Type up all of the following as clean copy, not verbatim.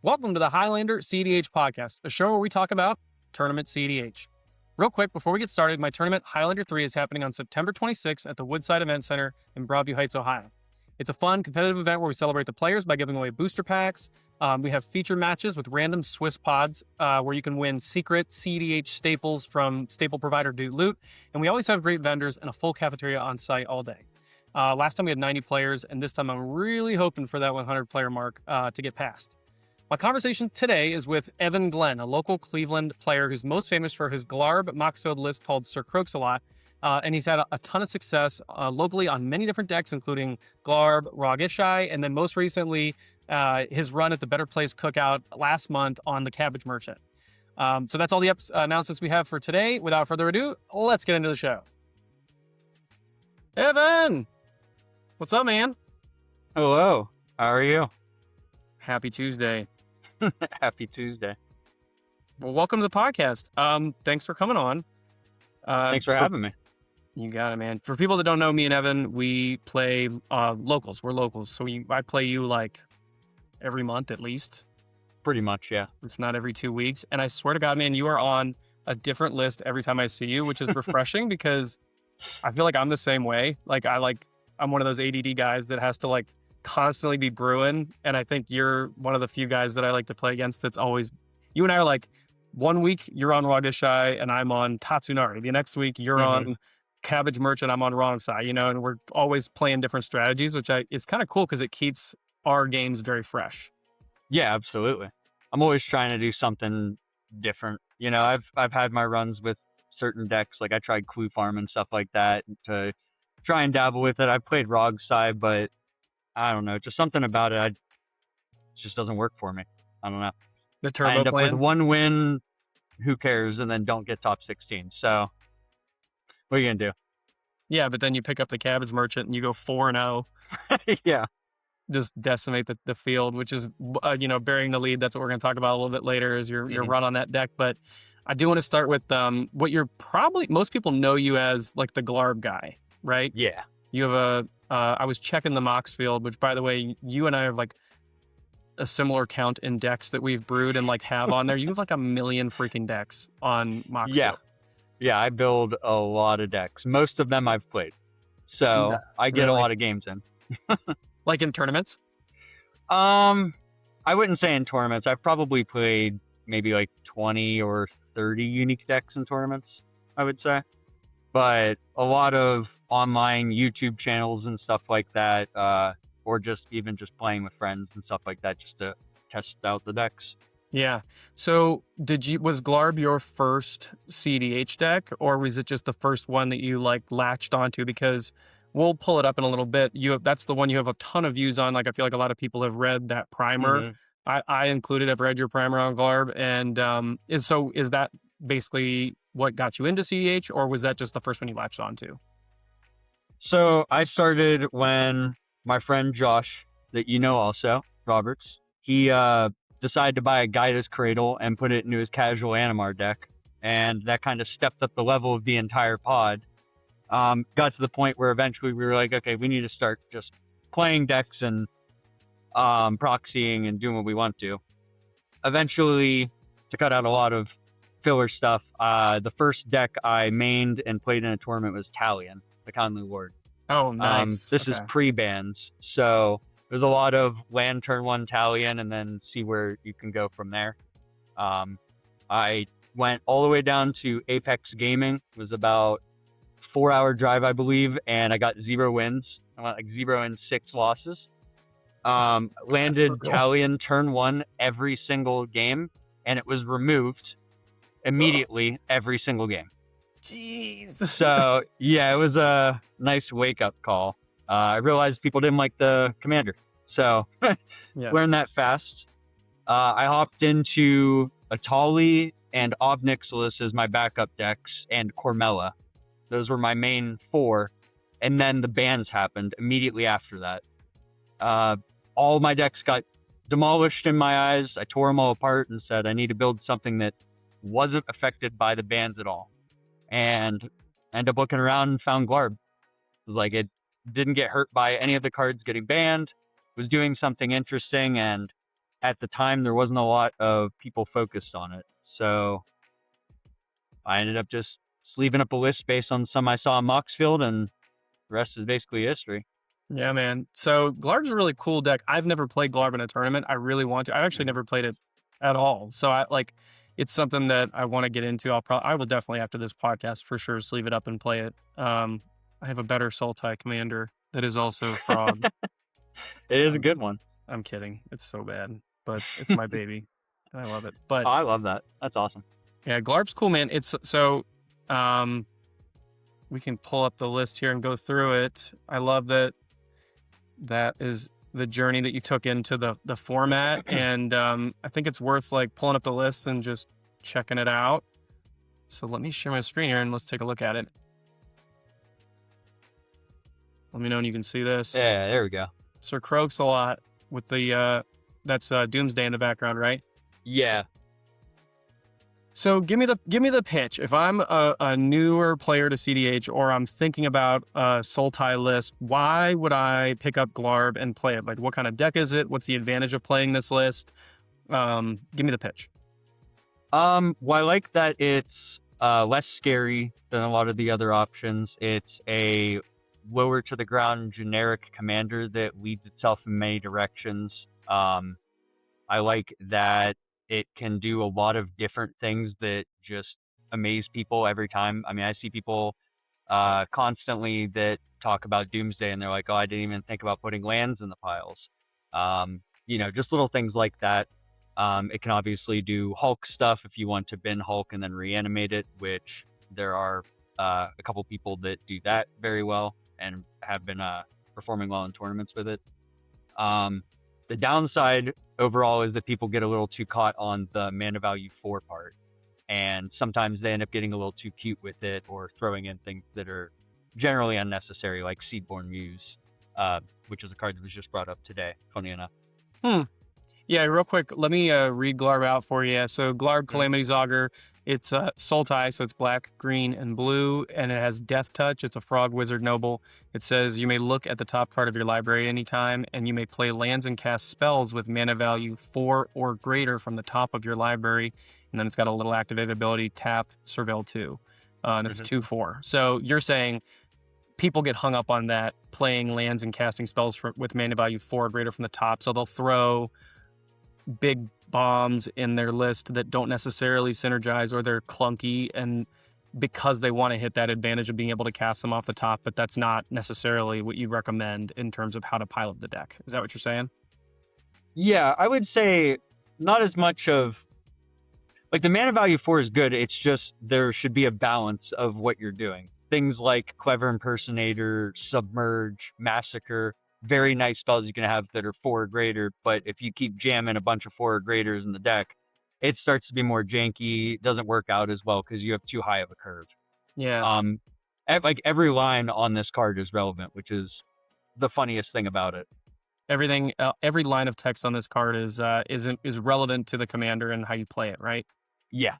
Welcome to the Highlander CDH podcast, a show where we talk about tournament CDH. Real quick, before we get started, my tournament Highlander 3 is happening on September 26th at the Woodside Event Center in Broadview Heights, Ohio. It's a fun, competitive event where we celebrate the players by giving away booster packs. We have feature matches with random Swiss pods where you can win secret CDH staples from staple provider Dude Loot. And we always have great vendors and a full cafeteria on site all day. Last time we had 90 players, and this time I'm really hoping for that 100 player mark to get past. My conversation today is with Evan Glenn, a local Cleveland player who's most famous for his Glarb MOXFIELD list called Sir Croaks-a-Lot. And he's had a ton of success locally on many different decks, including Glarb, Rog-Ishai, and then most recently, his run at the Better Place Cookout last month on the Cabbage Merchant. So that's all the announcements we have for today. Without further ado, let's get into the show. Evan! What's up, man? Hello. How are you? Happy Tuesday. Happy Tuesday. Well, welcome to the podcast. Thanks for coming on. Thanks for having me. You got it, man. For people that don't know me and Evan, we play locals. We're locals. So I play you like every month at least. Pretty much, yeah. If not every 2 weeks. And I swear to God, man, you are on a different list every time I see you, which is refreshing because I feel like I'm the same way. I'm one of those ADD guys that has to constantly be brewing. And I think you're one of the few guys that I like to play against that's always, you and I are like, 1 week you're on Rog-Ishai and I'm on Tatsunari. The next week you're on Cabbage Merchant, I'm on wrong side, and we're always playing different strategies, which is kind of cool because it keeps our games very fresh. Yeah, absolutely. I'm always trying to do something different. I've had my runs with certain decks, like I tried Clue Farm and stuff like that to try and dabble with it. I've played Rog-Ishai, but I don't know, just something about it, it just doesn't work for me. I don't know. The turbo I end up plan? with one win, who cares, and then don't get top 16. So what are you gonna do? Yeah, but then you pick up the Cabbage Merchant and you go 4-0. Yeah. Just decimate the field, which is, burying the lead. That's what we're going to talk about a little bit later is your run on that deck. But I do want to start with what you're probably, most people know you as like the Glarb guy, right? Yeah. You have I was checking the MOXFIELD, which by the way, you and I have like a similar count in decks that we've brewed and have on there. You have like a million freaking decks on MOXFIELD. Yeah. Yeah, I build a lot of decks. Most of them I've played. So I get a lot of games in. Like in tournaments? I wouldn't say in tournaments. I've probably played maybe like 20 or 30 unique decks in tournaments, I would say. But a lot of online YouTube channels and stuff like that, or just playing with friends and stuff like that just to test out the decks. Yeah. So was Glarb your first CDH deck, or was it just the first one that you latched onto? Because we'll pull it up in a little bit. That's the one you have a ton of views on. I feel like a lot of people have read that primer. I included, I've read your primer on Glarb. And is that basically what got you into CDH, or was that just the first one you latched onto? So I started when my friend Josh, that also, Roberts, he decided to buy a Guida's Cradle and put it into his casual Animar deck. And that kind of stepped up the level of the entire pod. Got to the point where eventually we were like, okay, we need to start just playing decks and proxying and doing what we want to. Eventually, to cut out a lot of filler stuff, the first deck I mained and played in a tournament was Talion, the Conley Ward. Oh, nice. This is pre-bans, so there's a lot of land turn 1 Talion and then see where you can go from there. I went all the way down to Apex Gaming. It was about 4-hour drive, I believe, and I got 0 wins. I went 0 and 6 losses. Landed Talion turn 1 every single game, and it was removed immediately every single game. Jeez. So, yeah, it was a nice wake-up call. I realized people didn't like the commander, so learned that fast. I hopped into Atali and Obnixilis as my backup decks, and Cormella. Those were my main 4, and then the bans happened immediately after that. All my decks got demolished in my eyes. I tore them all apart and said I need to build something that wasn't affected by the bans at all. And ended up looking around and found Glarb. It didn't get hurt by any of the cards getting banned, was doing something interesting, and at the time there wasn't a lot of people focused on it. So I ended up just sleeving up a list based on some I saw on MOXFIELD, and the rest is basically history. Yeah, man. So Glarb's a really cool deck. I've never played Glarb in a tournament. I really want to. I've actually never played it at all. So it's something that I want to get into. I will definitely after this podcast for sure sleeve it up and play it. I have a better Sultai commander that is also Frog. It is a good one. I'm kidding. It's so bad, but it's my baby. And I love it. But I love that. That's awesome. Yeah, Glarb's cool, man. It's so we can pull up the list here and go through it. I love that is the journey that you took into the format, and I think it's worth like pulling up the list and just checking it out. So let me share my screen here and let's take a look at it. Let me know when you can see this. Yeah, there we go. Sir Croaks-a-Lot with the that's Doomsday in the background, right? Yeah. So give me the pitch. If I'm a newer player to CDH, or I'm thinking about a Sultai list, why would I pick up Glarb and play it? Like, what kind of deck is it? What's the advantage of playing this list? Give me the pitch. Well, I like that it's less scary than a lot of the other options. It's a lower to the ground generic commander that leads itself in many directions. I like that it can do a lot of different things that just amaze people every time. I mean, I see people constantly that talk about Doomsday and they're like, oh, I didn't even think about putting lands in the piles. Just little things like that. It can obviously do Hulk stuff if you want to bin Hulk and then reanimate it, which there are a couple people that do that very well and have been performing well in tournaments with it. The downside overall is that people get a little too caught on the mana value 4 part, and sometimes they end up getting a little too cute with it or throwing in things that are generally unnecessary, like Seedborn Muse, which is a card that was just brought up today, funny enough. Yeah, real quick, let me read Glarb out for you. So Glarb Calamity's Augur, it's Sultai, so it's black, green, and blue, and it has Death Touch. It's a Frog Wizard Noble. It says you may look at the top card of your library anytime, and you may play lands and cast spells with mana value 4 or greater from the top of your library. And then it's got a little activated ability, tap, Surveil 2. And it's 2/4. So you're saying people get hung up on that, playing lands and casting spells with mana value 4 or greater from the top. So they'll throw big bombs in their list that don't necessarily synergize, or they're clunky, and because they want to hit that advantage of being able to cast them off the top, but that's not necessarily what you recommend in terms of how to pilot the deck. Is that what you're saying? Yeah, I would say not as much of, like, the mana value 4 is good. It's just there should be a balance of what you're doing. Things like Clever Impersonator, Submerge, Massacre, very nice spells you can have that are 4 or greater, but if you keep jamming a bunch of 4 or greaters in the deck, it starts to be more janky. It doesn't work out as well because you have too high of a curve. Yeah. Like every line on this card is relevant, which is the funniest thing about it. Everything, every line of text on this card is relevant to the commander and how you play it, right? Yeah.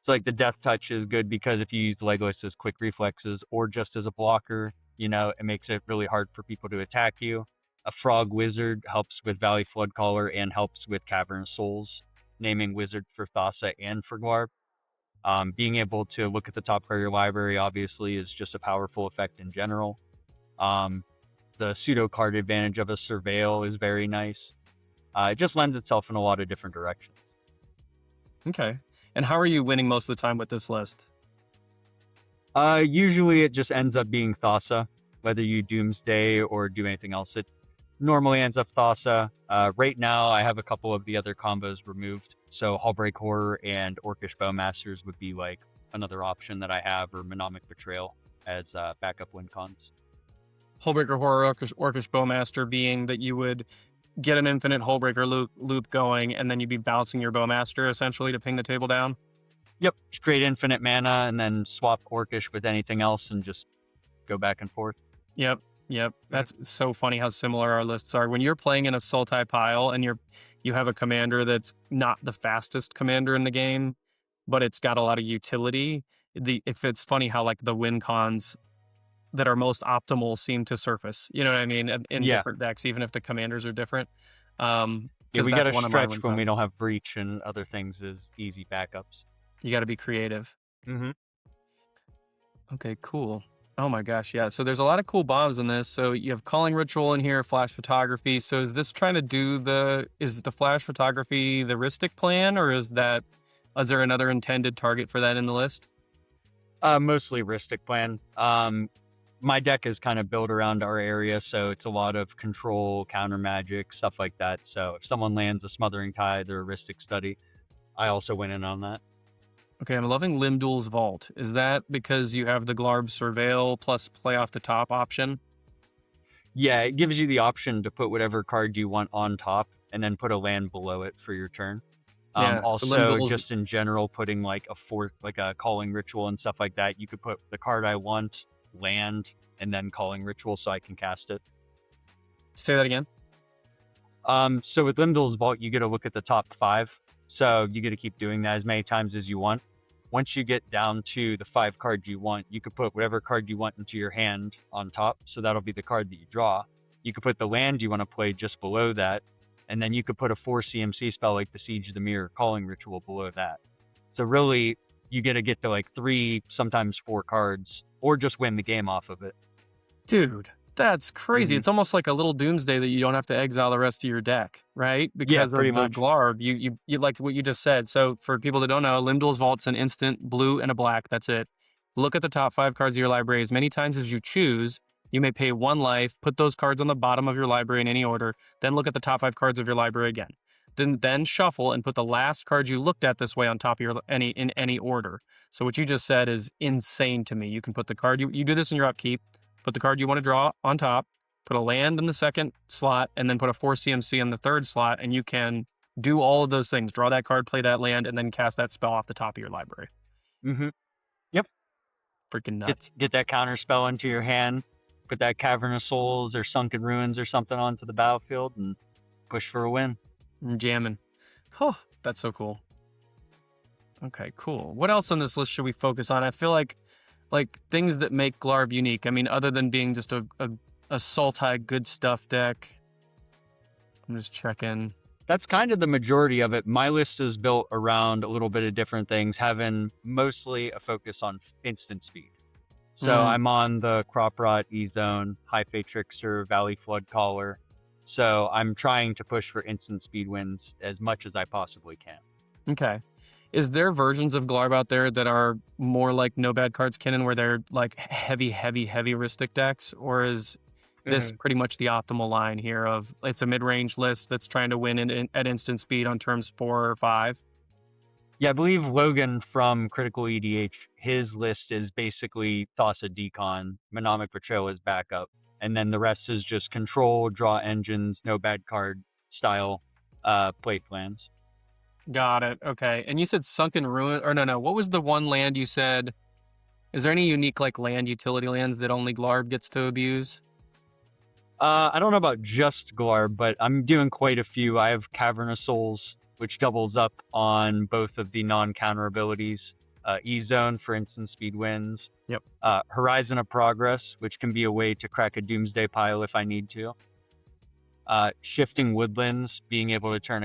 So like the Death Touch is good because if you use Legolas as quick reflexes or just as a blocker, it makes it really hard for people to attack you. A Frog Wizard helps with Valley Floodcaller and helps with Cavern Souls, naming Wizard for Thassa and for Glarb. Being able to look at the top card of your library, obviously, is just a powerful effect in general. The pseudo card advantage of a Surveil is very nice. It just lends itself in a lot of different directions. Okay. And how are you winning most of the time with this list? Usually it just ends up being Thassa, whether you Doomsday or do anything else. It normally ends up Thassa. Right now I have a couple of the other combos removed. So Hullbreak Horror and Orcish Bowmasters would be like another option that I have, or Mnemonic Betrayal as backup win cons. Hullbreaker Horror, Orcish Bowmaster being that you would get an infinite Hullbreaker loop going, and then you'd be bouncing your Bowmaster essentially to ping the table down? Yep, just create infinite mana and then swap Orcish with anything else and just go back and forth. Yep. That's so funny how similar our lists are. When you're playing in a Sultai pile and you have a commander that's not the fastest commander in the game, but it's got a lot of utility, if it's funny how like the win cons that are most optimal seem to surface. You know what I mean? In different decks, even if the commanders are different. Yeah, because we that's gotta one of my stretch win when we cons. don't have breach and other things as easy backups. You got to be creative. Mm-hmm. Okay, cool. Oh my gosh, yeah. So there's a lot of cool bombs in this. So you have calling ritual in here, flash photography. So is this trying to do is the flash photography the Ristic plan, or is there another intended target for that in the list? Mostly Ristic plan. My deck is kind of built around our area, so it's a lot of control, counter magic, stuff like that. So if someone lands a Smothering Tide or a Ristic Study, I also went in on that. Okay, I'm loving Limdul's Vault. Is that because you have the Glarb Surveil plus play off the top option? Yeah, it gives you the option to put whatever card you want on top and then put a land below it for your turn. Yeah, so Also, Limdul's, just in general, putting like a calling ritual and stuff like that, you could put the card I want, land, and then calling ritual so I can cast it. say that again. So with Limdul's Vault, you get to look at the top 5. So you get to keep doing that as many times as you want. Once you get down to the 5 cards you want, you could put whatever card you want into your hand on top. So that'll be the card that you draw. You could put the land you want to play just below that. And then you could put a 4 CMC spell like the Siege of the Mirror calling ritual below that. So really, you get to like 3, sometimes 4 cards, or just win the game off of it. Dude, that's crazy. Mhm. It's almost like a little doomsday that you don't have to exile the rest of your deck, right? Because pretty of the much. Glarb, you like what you just said. So for people that don't know, Limdul's Vault's an instant blue and a black. That's it. Look at the top 5 cards of your library as many times as you choose. You may pay 1 life, put those cards on the bottom of your library in any order, then look at the top 5 cards of your library again. Then shuffle and put the last card you looked at this way on top of your in any order. So what you just said is insane to me. You can put the card you do this in your upkeep. Put the card you want to draw on top, put a land in the second slot, and then put a 4 CMC in the third slot, and you can do all of those things. Draw that card, play that land, and then cast that spell off the top of your library. Mm-hmm. Yep. Freaking nuts. Get that counter spell into your hand, put that Cavern of Souls or Sunken Ruins or something onto the battlefield, and push for a win. Jamming. Oh, that's so cool. Okay, cool. What else on this list should we focus on? I feel like things that make Glarb unique. I mean, other than being just a Sultai good stuff deck. I'm just checking. That's kind of the majority of it. My list is built around a little bit of different things, having mostly a focus on instant speed. So I'm on the Crop Rot, E-Zone, High Fate Trickster, Valley Flood Caller. So I'm trying to push for instant speed wins as much as I possibly can. Okay. Is there versions of Glarb out there that are more like No Bad Cards Kinnan, where they're like heavy Ristic decks? Or is this pretty much the optimal line here of it's a mid-range list that's trying to win at instant speed on turns 4 or 5? Yeah, I believe Logan from Critical EDH, his list is basically Thassa Decon, Mnemonic Betrayal as backup, and then the rest is just control, draw engines, no bad card style play plans. Got it. Okay. And you said Sunken Ruin, or no. What was the one land you said? Is there any unique like land utility lands that only Glarb gets to abuse? I don't know about just Glarb, but I'm doing quite a few. I have Cavern of Souls, which doubles up on both of the non-counter abilities. E-Zone for instant speed wins. Yep. Horizon of Progress, which can be a way to crack a Doomsday pile if I need to. Shifting Woodlands, being able to turn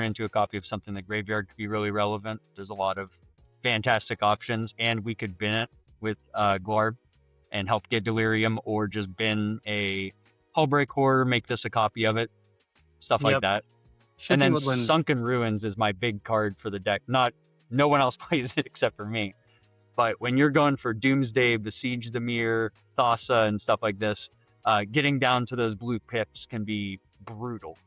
into a copy of something that Graveyard could be really relevant. There's a lot of fantastic options, and we could bin it with Glarb and help get Delirium, or just bin a Hullbreak Horror, make this a copy of it, stuff like that. Shifting and then Woodlands. Sunken Ruins is my big card for the deck. No one else plays it except for me. But when you're going for Doomsday, Besiege the Mirror, Thassa, and stuff like this, getting down to those blue pips can be brutal.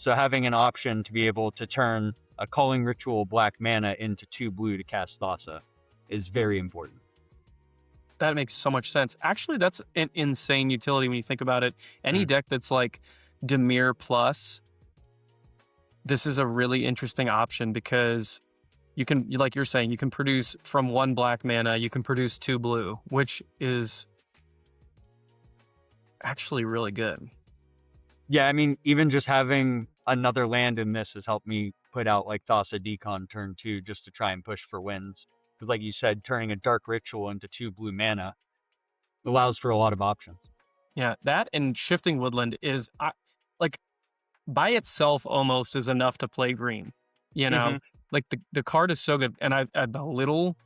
So having an option to be able to turn a Calling Ritual black mana into 2 blue to cast Thassa is very important. That makes so much sense. Actually, that's an insane utility when you think about it. Any deck that's like Dimir plus, this is a really interesting option because you can, like you're saying, you can produce from 1 black mana, you can produce 2 blue, which is actually really good. Yeah, I mean, even just having another land in this has helped me put out like Thassa Decon turn 2 just to try and push for wins. Because like you said, turning a Dark Ritual into 2 blue mana allows for a lot of options. Yeah, that and Shifting Woodland is by itself almost is enough to play green. You know, like the card is so good, and I'm a little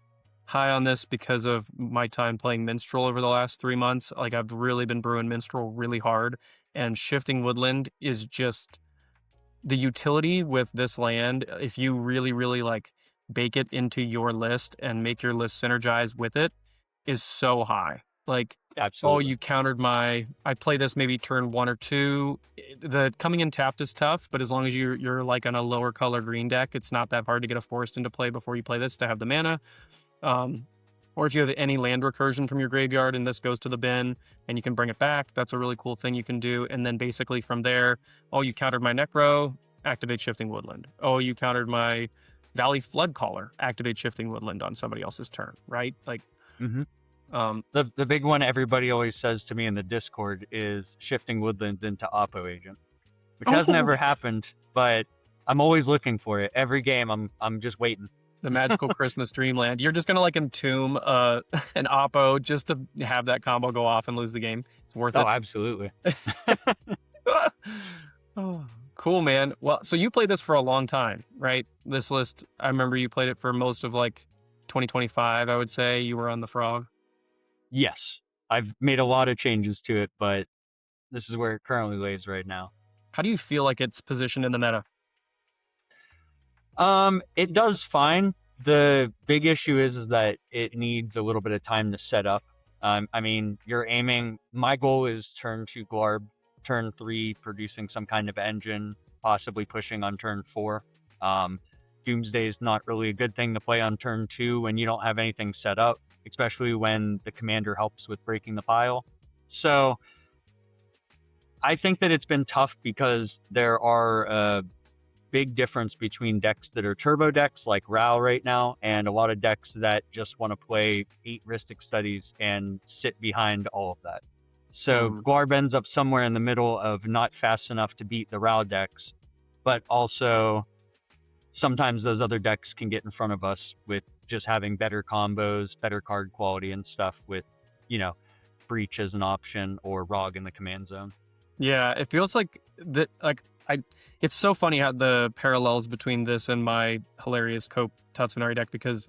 high on this because of my time playing Minstrel over the last 3 months. Like I've really been brewing Minstrel really hard, and Shifting Woodland is just the utility with this land. If you really, really like bake it into your list and make your list synergize with it, is so high. Like, oh, Absolutely. you countered I play this maybe turn 1 or 2. The coming in tapped is tough, but as long as you're like on a lower color green deck, it's not that hard to get a forest into play before you play this to have the mana. Or if you have any land recursion from your graveyard and this goes to the bin and you can bring it back, that's a really cool thing you can do. And then basically from there, oh, you countered my Necro, activate Shifting Woodland. Oh, you countered my Valley Flood Caller, activate Shifting Woodland on somebody else's turn, right? Like, the big one everybody always says to me in the Discord is Shifting Woodlands into Oppo Agent, which has never happened, but I'm always looking for it. Every game, I'm just waiting. The magical Christmas Dreamland. You're just gonna like entomb an Oppo just to have that combo go off and lose the game. It's worth it. Oh, absolutely. Oh, cool, man. Well, so you played this for a long time, right? This list, I remember you played it for most of like 2025, I would say. You were on the Frog. Yes. I've made a lot of changes to it, but this is where it currently lays right now. How do you feel like it's positioned in the meta? It does fine. The big issue is that it needs a little bit of time to set up. I mean, you're aiming, my goal is turn 2 Glarb, turn 3 producing some kind of engine, possibly pushing on turn 4. Doomsday is not really a good thing to play on turn 2 when you don't have anything set up, especially when the commander helps with breaking the pile. So I think that it's been tough because there are big difference between decks that are turbo decks like Ral right now and a lot of decks that just want to play 8 Rhystic Studies and sit behind all of that. So Glarb ends up somewhere in the middle of not fast enough to beat the Ral decks, but also sometimes those other decks can get in front of us with just having better combos, better card quality and stuff with, you know, Breach as an option or Rog in the command zone. Yeah, it feels like that. Like it's so funny how the parallels between this and my hilarious Cope Tatsunari deck, because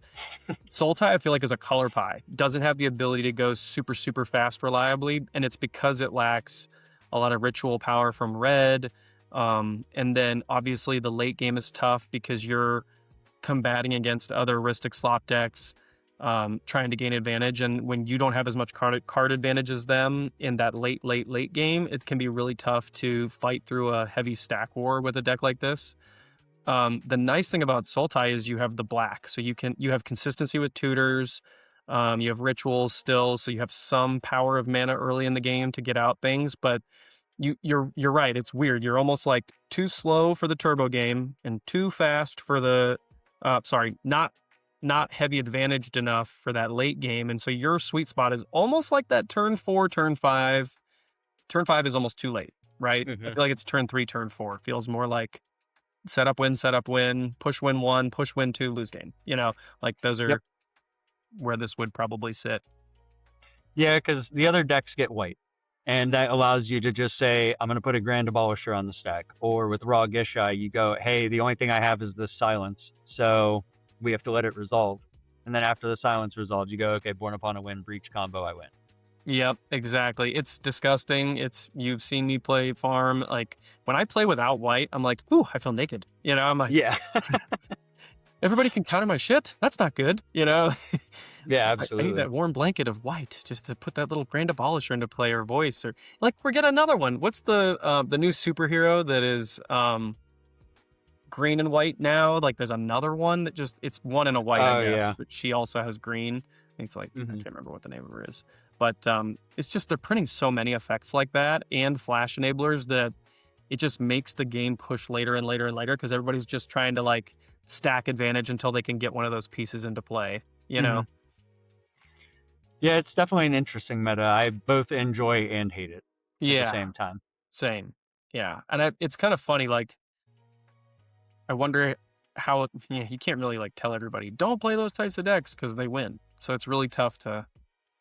Sultai I feel like is a color pie, doesn't have the ability to go super super fast reliably, and it's because it lacks a lot of ritual power from red. And then obviously the late game is tough because you're combating against other Rhystic slop decks, trying to gain advantage. And when you don't have as much card advantage as them in that late game, it can be really tough to fight through a heavy stack war with a deck like this. The nice thing about Sultai is you have the black, so you have consistency with tutors. You have rituals still, so you have some power of mana early in the game to get out things, but you're right. It's weird. You're almost like too slow for the turbo game and too fast for the not heavy advantaged enough for that late game. And so your sweet spot is almost like that turn 4, turn 5. Turn 5 is almost too late, right? I feel like it's turn 3, turn 4. It feels more like set up, win, push, win 1, push, win 2, lose game. You know, like those are where this would probably sit. Yeah, because the other decks get white. And that allows you to just say, I'm going to put a Grand Abolisher on the stack. Or with Raw Gishai, you go, hey, the only thing I have is this silence. So we have to let it resolve. And then after the silence resolves, you go, okay, Born Upon a Wind, Breach combo, I win. Yep, exactly. It's disgusting. You've seen me play farm. Like when I play without white, I'm like, ooh, I feel naked. You know, I'm like, yeah. Everybody can counter my shit. That's not good. You know? Yeah, absolutely. I need that warm blanket of white just to put that little Grand Abolisher into play or voice, or like forget another one. What's the new superhero that is green and white now? Like there's another one that it's one and a white, I guess. Yeah. But she also has green. I think it's like I can't remember what the name of her is. But it's just they're printing so many effects like that and flash enablers that it just makes the game push later and later and later because everybody's just trying to like stack advantage until they can get one of those pieces into play, you know? Yeah, it's definitely an interesting meta. I both enjoy and hate it at the same time. Same. Yeah. And it's kind of funny, like, I wonder how, you can't really like tell everybody, don't play those types of decks because they win. So it's really tough to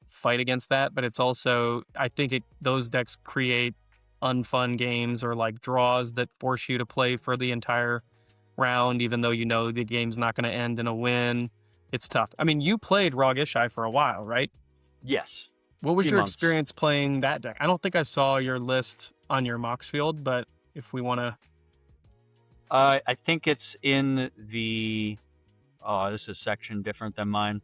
fight against that. But it's also, I think those decks create unfun games or like draws that force you to play for the entire round, even though you know the game's not going to end in a win. It's tough. I mean, you played Rog Ishai for a while, right? Yes. What was Few your months. experience playing that deck? I don't think I saw your list on your MOXFIELD, but if we want to... I think it's in the... Oh, this is section different than mine.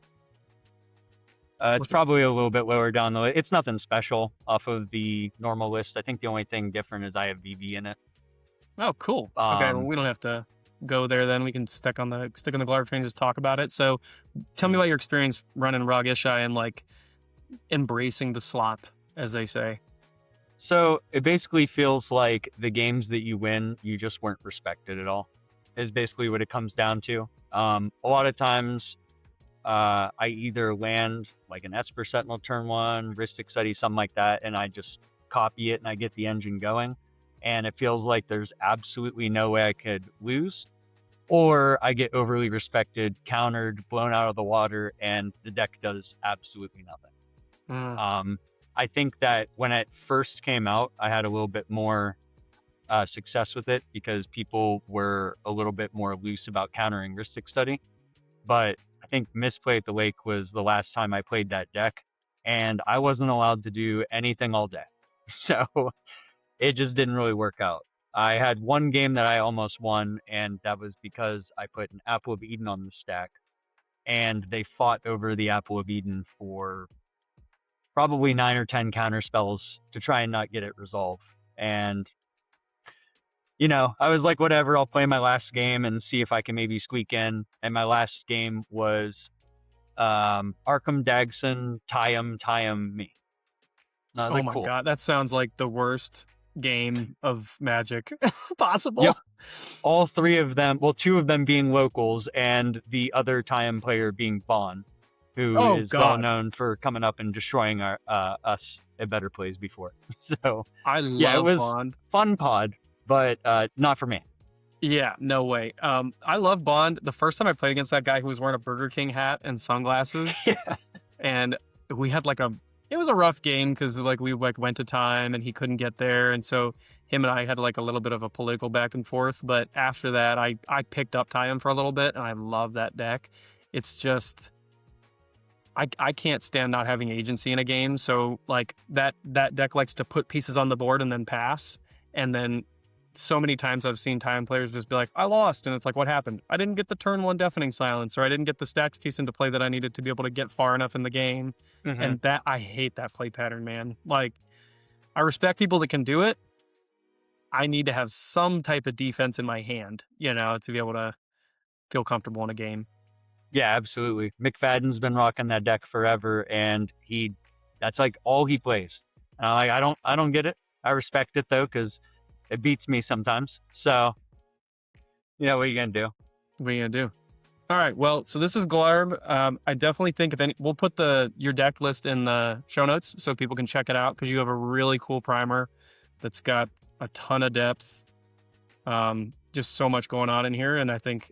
It's probably a little bit lower down the list. It's nothing special off of the normal list. I think the only thing different is I have VV in it. Oh, cool. Okay, well, we don't have to go there then. We can stick on the Glarb train and just talk about it. So tell me about your experience running Rog Ishai and like embracing the slop, as they say. So it basically feels like the games that you win, you just weren't respected at all, is basically what it comes down to. A lot of times I either land like an Esper Sentinel turn 1, Rhystic Study, something like that, and I just copy it and I get the engine going. And it feels like there's absolutely no way I could lose. Or I get overly respected, countered, blown out of the water, and the deck does absolutely nothing. I think that when it first came out, I had a little bit more success with it because people were a little bit more loose about countering Rhystic Study. But I think Misplay at the Lake was the last time I played that deck, and I wasn't allowed to do anything all day. So it just didn't really work out. I had one game that I almost won, and that was because I put an Apple of Eden on the stack, and they fought over the Apple of Eden for probably 9 or 10 counter spells to try and not get it resolved. And, you know, I was like, whatever, I'll play my last game and see if I can maybe squeak in. And my last game was Arkham Dagson, Tyam, me. Oh my God, that sounds like the worst game of Magic possible. Yep. All three of them, well, 2 of them being locals and the other Tyam player being Bond, who is well known for coming up and destroying us at better plays before. So I love it was Bond. Fun pod, but not for me. Yeah, no way. I love Bond. The first time I played against that guy who was wearing a Burger King hat and sunglasses, and we had like it was a rough game because like we like went to time and he couldn't get there, and so him and I had like a little bit of a political back and forth. But after that, I picked up Tyam for a little bit, and I love that deck. It's just I can't stand not having agency in a game. So like that deck likes to put pieces on the board and then pass, and then so many times I've seen Tyam players just be like, I lost. And it's like, what happened? I didn't get the turn 1 Deafening Silence, or I didn't get the stacks piece into play that I needed to be able to get far enough in the game. And that, I hate that play pattern, man. Like, I respect people that can do it. I need to have some type of defense in my hand, you know, to be able to feel comfortable in a game. Yeah, absolutely. McFadden's been rocking that deck forever, and that's like all he plays. I don't get it. I respect it though, because it beats me sometimes. So, you know, what are you going to do? What are you going to do? All right. Well, so this is Glarb. I definitely think we'll put your deck list in the show notes so people can check it out, because you have a really cool primer that's got a ton of depth. Just so much going on in here. And I think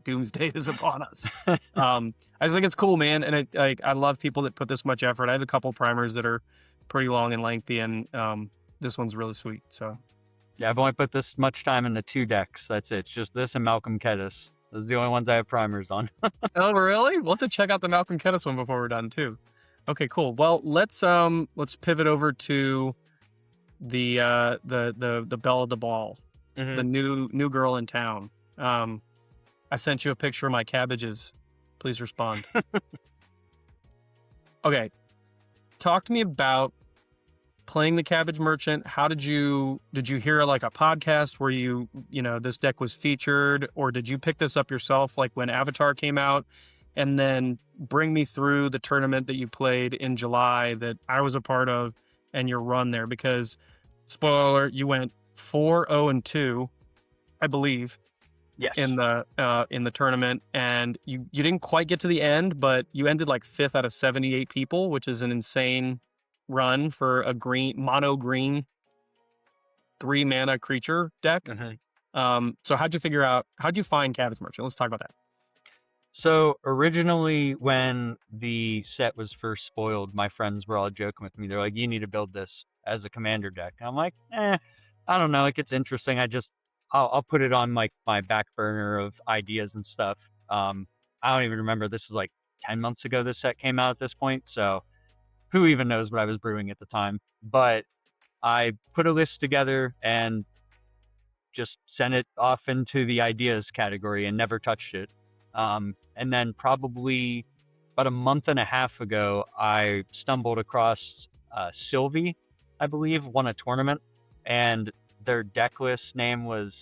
doomsday is upon us. I just think it's cool, man. And I love people that put this much effort. I have a couple primers that are pretty long and lengthy, and this one's really sweet. So yeah, I've only put this much time in the 2 decks. That's it. It's just this and Malcolm Kedis. Those are the only ones I have primers on. Oh, really? We'll have to check out the Malcolm Kedis one before we're done too. Okay, cool. Well, let's pivot over to the belle of the ball, the new girl in town. I sent you a picture of my cabbages. Please respond. Okay, talk to me about playing the Cabbage Merchant. How did you hear like a podcast where you know this deck was featured, or did you pick this up yourself like when Avatar came out? And then bring me through the tournament that you played in July that I was a part of, and your run there, because spoiler alert, you went 4-0-2, I believe. Yes. In the tournament, and you didn't quite get to the end, but you ended like 5th out of 78 people, which is an insane run for a mono green 3 mana creature deck. So how'd you find Cabbage Merchant? Let's talk about that. So originally, when the set was first spoiled, my friends were all joking with me. They're like, "You need to build this as a commander deck." And I'm like, I don't know. Like, it's interesting. I'll put it on like my back burner of ideas and stuff. I don't even remember. This was like 10 months ago. This set came out at this point, so who even knows what I was brewing at the time? But I put a list together and just sent it off into the ideas category and never touched it. And then probably about a month and a half ago, I stumbled across Sylvie, I believe, won a tournament, and their deck list name was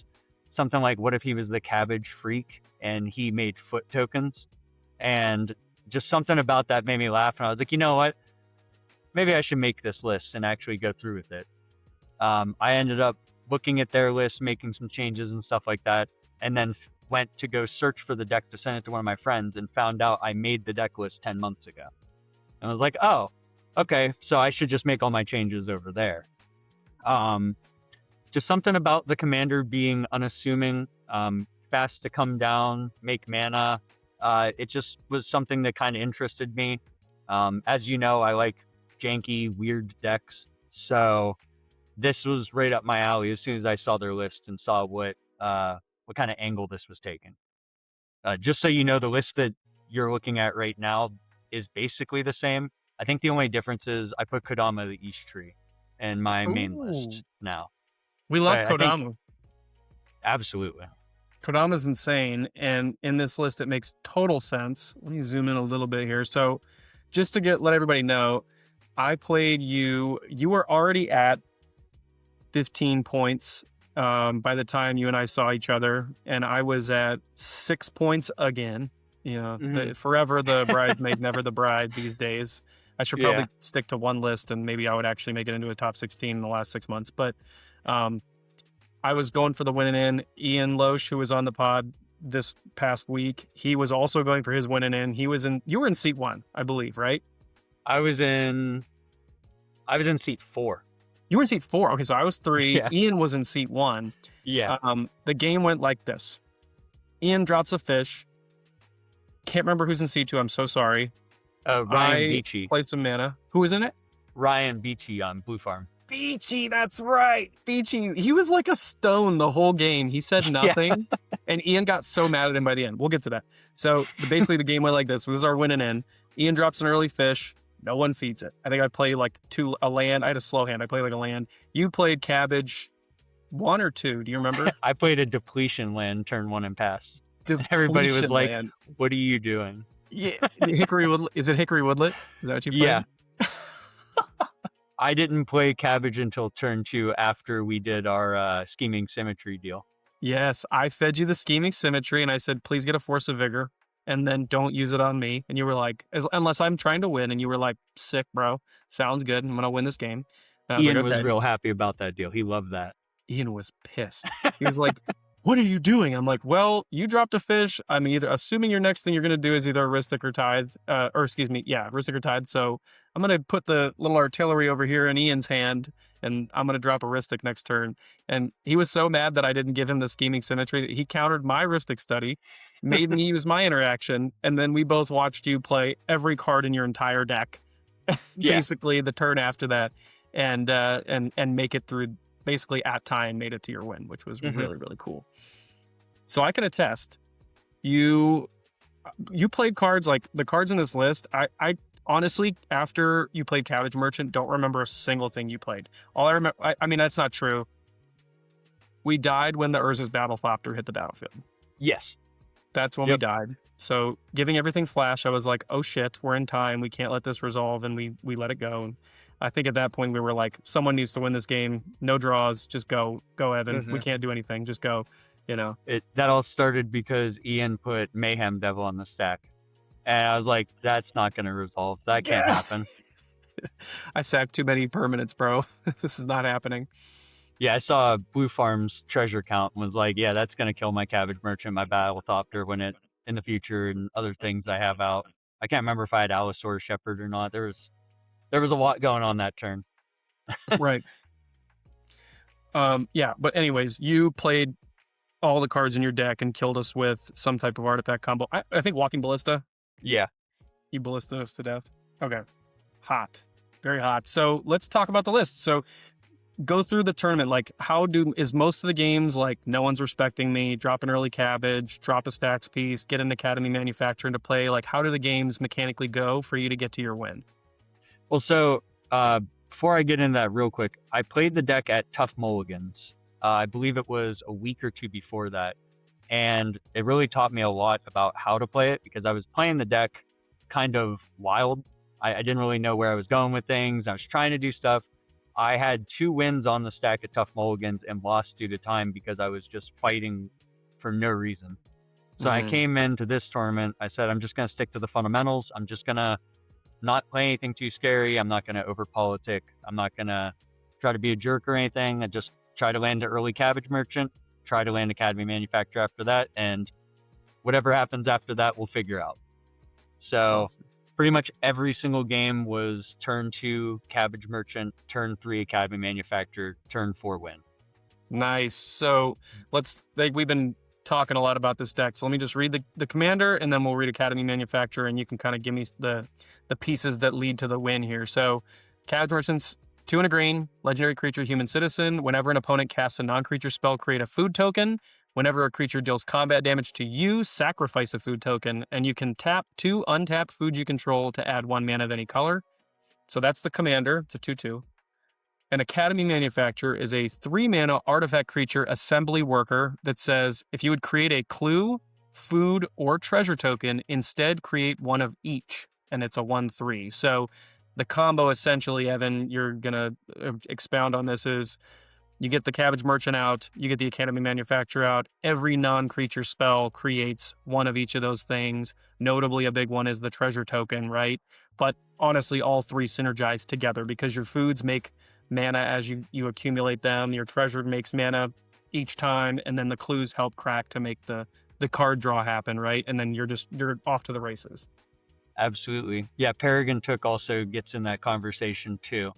something like, "What if he was the Cabbage Freak and he made foot tokens?" And just something about that made me laugh, and I was like, you know what? Maybe I should make this list and actually go through with it. I ended up looking at their list, making some changes and stuff like that, and then went to go search for the deck to send it to one of my friends and found out I made the deck list 10 months ago. And I was like, oh, okay, so I should just make all my changes over there. Just something about the commander being unassuming, fast to come down, make mana. It just was something that kind of interested me. As you know, I like janky, weird decks, so this was right up my alley as soon as I saw their list and saw what kind of angle this was taking. Just so you know, the list that you're looking at right now is basically the same. I think the only difference is I put Kodama the East Tree in my main list now. We love Kodama. Absolutely. Kodama's insane, and in this list it makes total sense. Let me zoom in a little bit here. So just to let everybody know, I played you. You were already at 15 points by the time you and I saw each other, and I was at 6 points again. You know, forever the bridesmaid, never the bride these days. I should probably stick to one list, and maybe I would actually make it into a top 16 in the last 6 months. But I was going for the winning in. Ian Loesch, who was on the pod this past week, he was also going for his winning in. You were in seat 1, I believe, right? I was in seat 4. You were in seat 4. Okay, so I was 3. Yeah. Ian was in seat 1. Yeah. The game went like this. Ian drops a fish. Can't remember who's in seat 2. I'm so sorry. Ryan Beachy. Play some mana. Who was in it? Ryan Beachy on Blue Farm. Beachy, that's right. Beachy, he was like a stone the whole game. He said nothing, and Ian got so mad at him by the end. We'll get to that. So basically the game went like this. This is our winning in. Ian drops an early fish. No one feeds it. I think I played like a land. I had a slow hand. I played like a land. You played Cabbage 1 or 2. Do you remember? I played a depletion land turn 1 and pass. Everybody was like, land. "What are you doing?" Yeah, Hickory Woodlet. Is it Hickory Woodlet? Is that what you played? Yeah. I didn't play Cabbage until turn 2 after we did our Scheming Symmetry deal. Yes, I fed you the Scheming Symmetry, and I said, please get a Force of Vigor, and then don't use it on me. And you were like, unless I'm trying to win, and you were like, sick, bro. Sounds good. I'm going to win this game. Ian was real happy about that deal. He loved that. Ian was pissed. He was like, what are you doing? I'm like, well, you dropped a fish. I'm either assuming your next thing you're going to do is either Aristic or Tithe, Aristic or Tithe. So I'm going to put the little artillery over here in Ian's hand, and I'm going to drop Aristic next turn. And he was so mad that I didn't give him the Scheming Symmetry that he countered my Aristic study, made me use my interaction, and then we both watched you play every card in your entire deck, basically the turn after that, and make it through. Basically at time made it to your win, which was really, really cool. So I can attest, you played cards like the cards in this list. I honestly, after you played Cabbage Merchant, don't remember a single thing you played. All I remember, I mean, that's not true. We died when the Urza's Battlethopter hit the battlefield. Yes. That's when we died. So giving everything flash, I was like, oh shit, we're in time. We can't let this resolve. And we let it go. And I think at that point we were like, someone needs to win this game. No draws. Just go, Evan. We can't do anything. Just go, you know. That all started because Ian put Mayhem Devil on the stack. And I was like, that's not going to resolve. That can't happen. I sacked too many permanents, bro. This is not happening. Yeah, I saw Blue Farm's treasure count and was like, yeah, that's going to kill my Cabbage Merchant, my Battlethopter when it in the future, and other things I have out. I can't remember if I had Allosaurus Shepherd or not. There was a lot going on that turn. Right. But anyways, you played all the cards in your deck and killed us with some type of artifact combo. I think Walking Ballista. Yeah. You ballista us to death. Okay. Hot. Very hot. So let's talk about the list. So go through the tournament. Like, is most of the games like no one's respecting me, drop an early cabbage, drop a stacks piece, get an academy manufacturer into play? Like, how do the games mechanically go for you to get to your win? Well, so before I get into that real quick, I played the deck at Tough Mulligans. I believe it was a week or two before that. And it really taught me a lot about how to play it, because I was playing the deck kind of wild. I didn't really know where I was going with things. I was trying to do stuff. I had 2 wins on the stack at Tough Mulligans and lost due to time because I was just fighting for no reason. So I came into this tournament. I said, I'm just going to stick to the fundamentals. I'm just going to not play anything too scary. I'm not going to over politic. I'm not going to try to be a jerk or anything. I just try to land an early Cabbage Merchant, try to land Academy Manufacturer after that, and whatever happens after that, we'll figure out. So pretty much every single game was turn 2 Cabbage Merchant, turn 3 Academy Manufacturer, turn 4 win. Nice. So we've been talking a lot about this deck. So let me just read the commander, and then we'll read Academy Manufacturer, and you can kind of give me the pieces that lead to the win here. So Cabbage Merchants, 2 and a green, legendary creature, human citizen. Whenever an opponent casts a non-creature spell, create a food token. Whenever a creature deals combat damage to you, sacrifice a food token, and you can tap 2 untapped foods you control to add 1 mana of any color. So that's the commander. It's a 2/2. An Academy Manufacturer is a 3 mana artifact creature assembly worker that says if you would create a clue, food, or treasure token, instead create 1 of each, and it's a 1/3. So the combo, essentially, Evan, you're going to expound on this, is you get the Cabbage Merchant out, you get the Academy Manufacturer out. Every non-creature spell creates 1 of each of those things. Notably, a big one is the treasure token, right? But honestly, all 3 synergize together because your foods make mana as you accumulate them. Your treasure makes mana each time, and then the clues help crack to make the card draw happen, right? And then you're off to the races. Absolutely. Yeah, Peregrine Took also gets in that conversation too.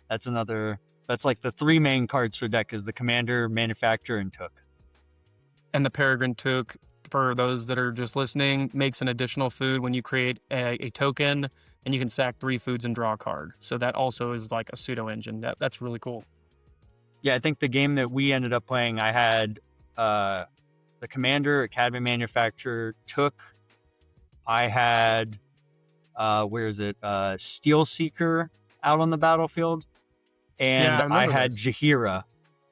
That's like the 3 main cards for deck is the Commander, Manufacturer, and Took. And the Peregrine Took, for those that are just listening, makes an additional food when you create a token, and you can sack 3 foods and draw a card. So that also is like a pseudo engine. That's really cool. Yeah, I think the game that we ended up playing, I had the Commander, Academy Manufacturer, Took. I had, Steel Seeker out on the battlefield. And I had Jaheira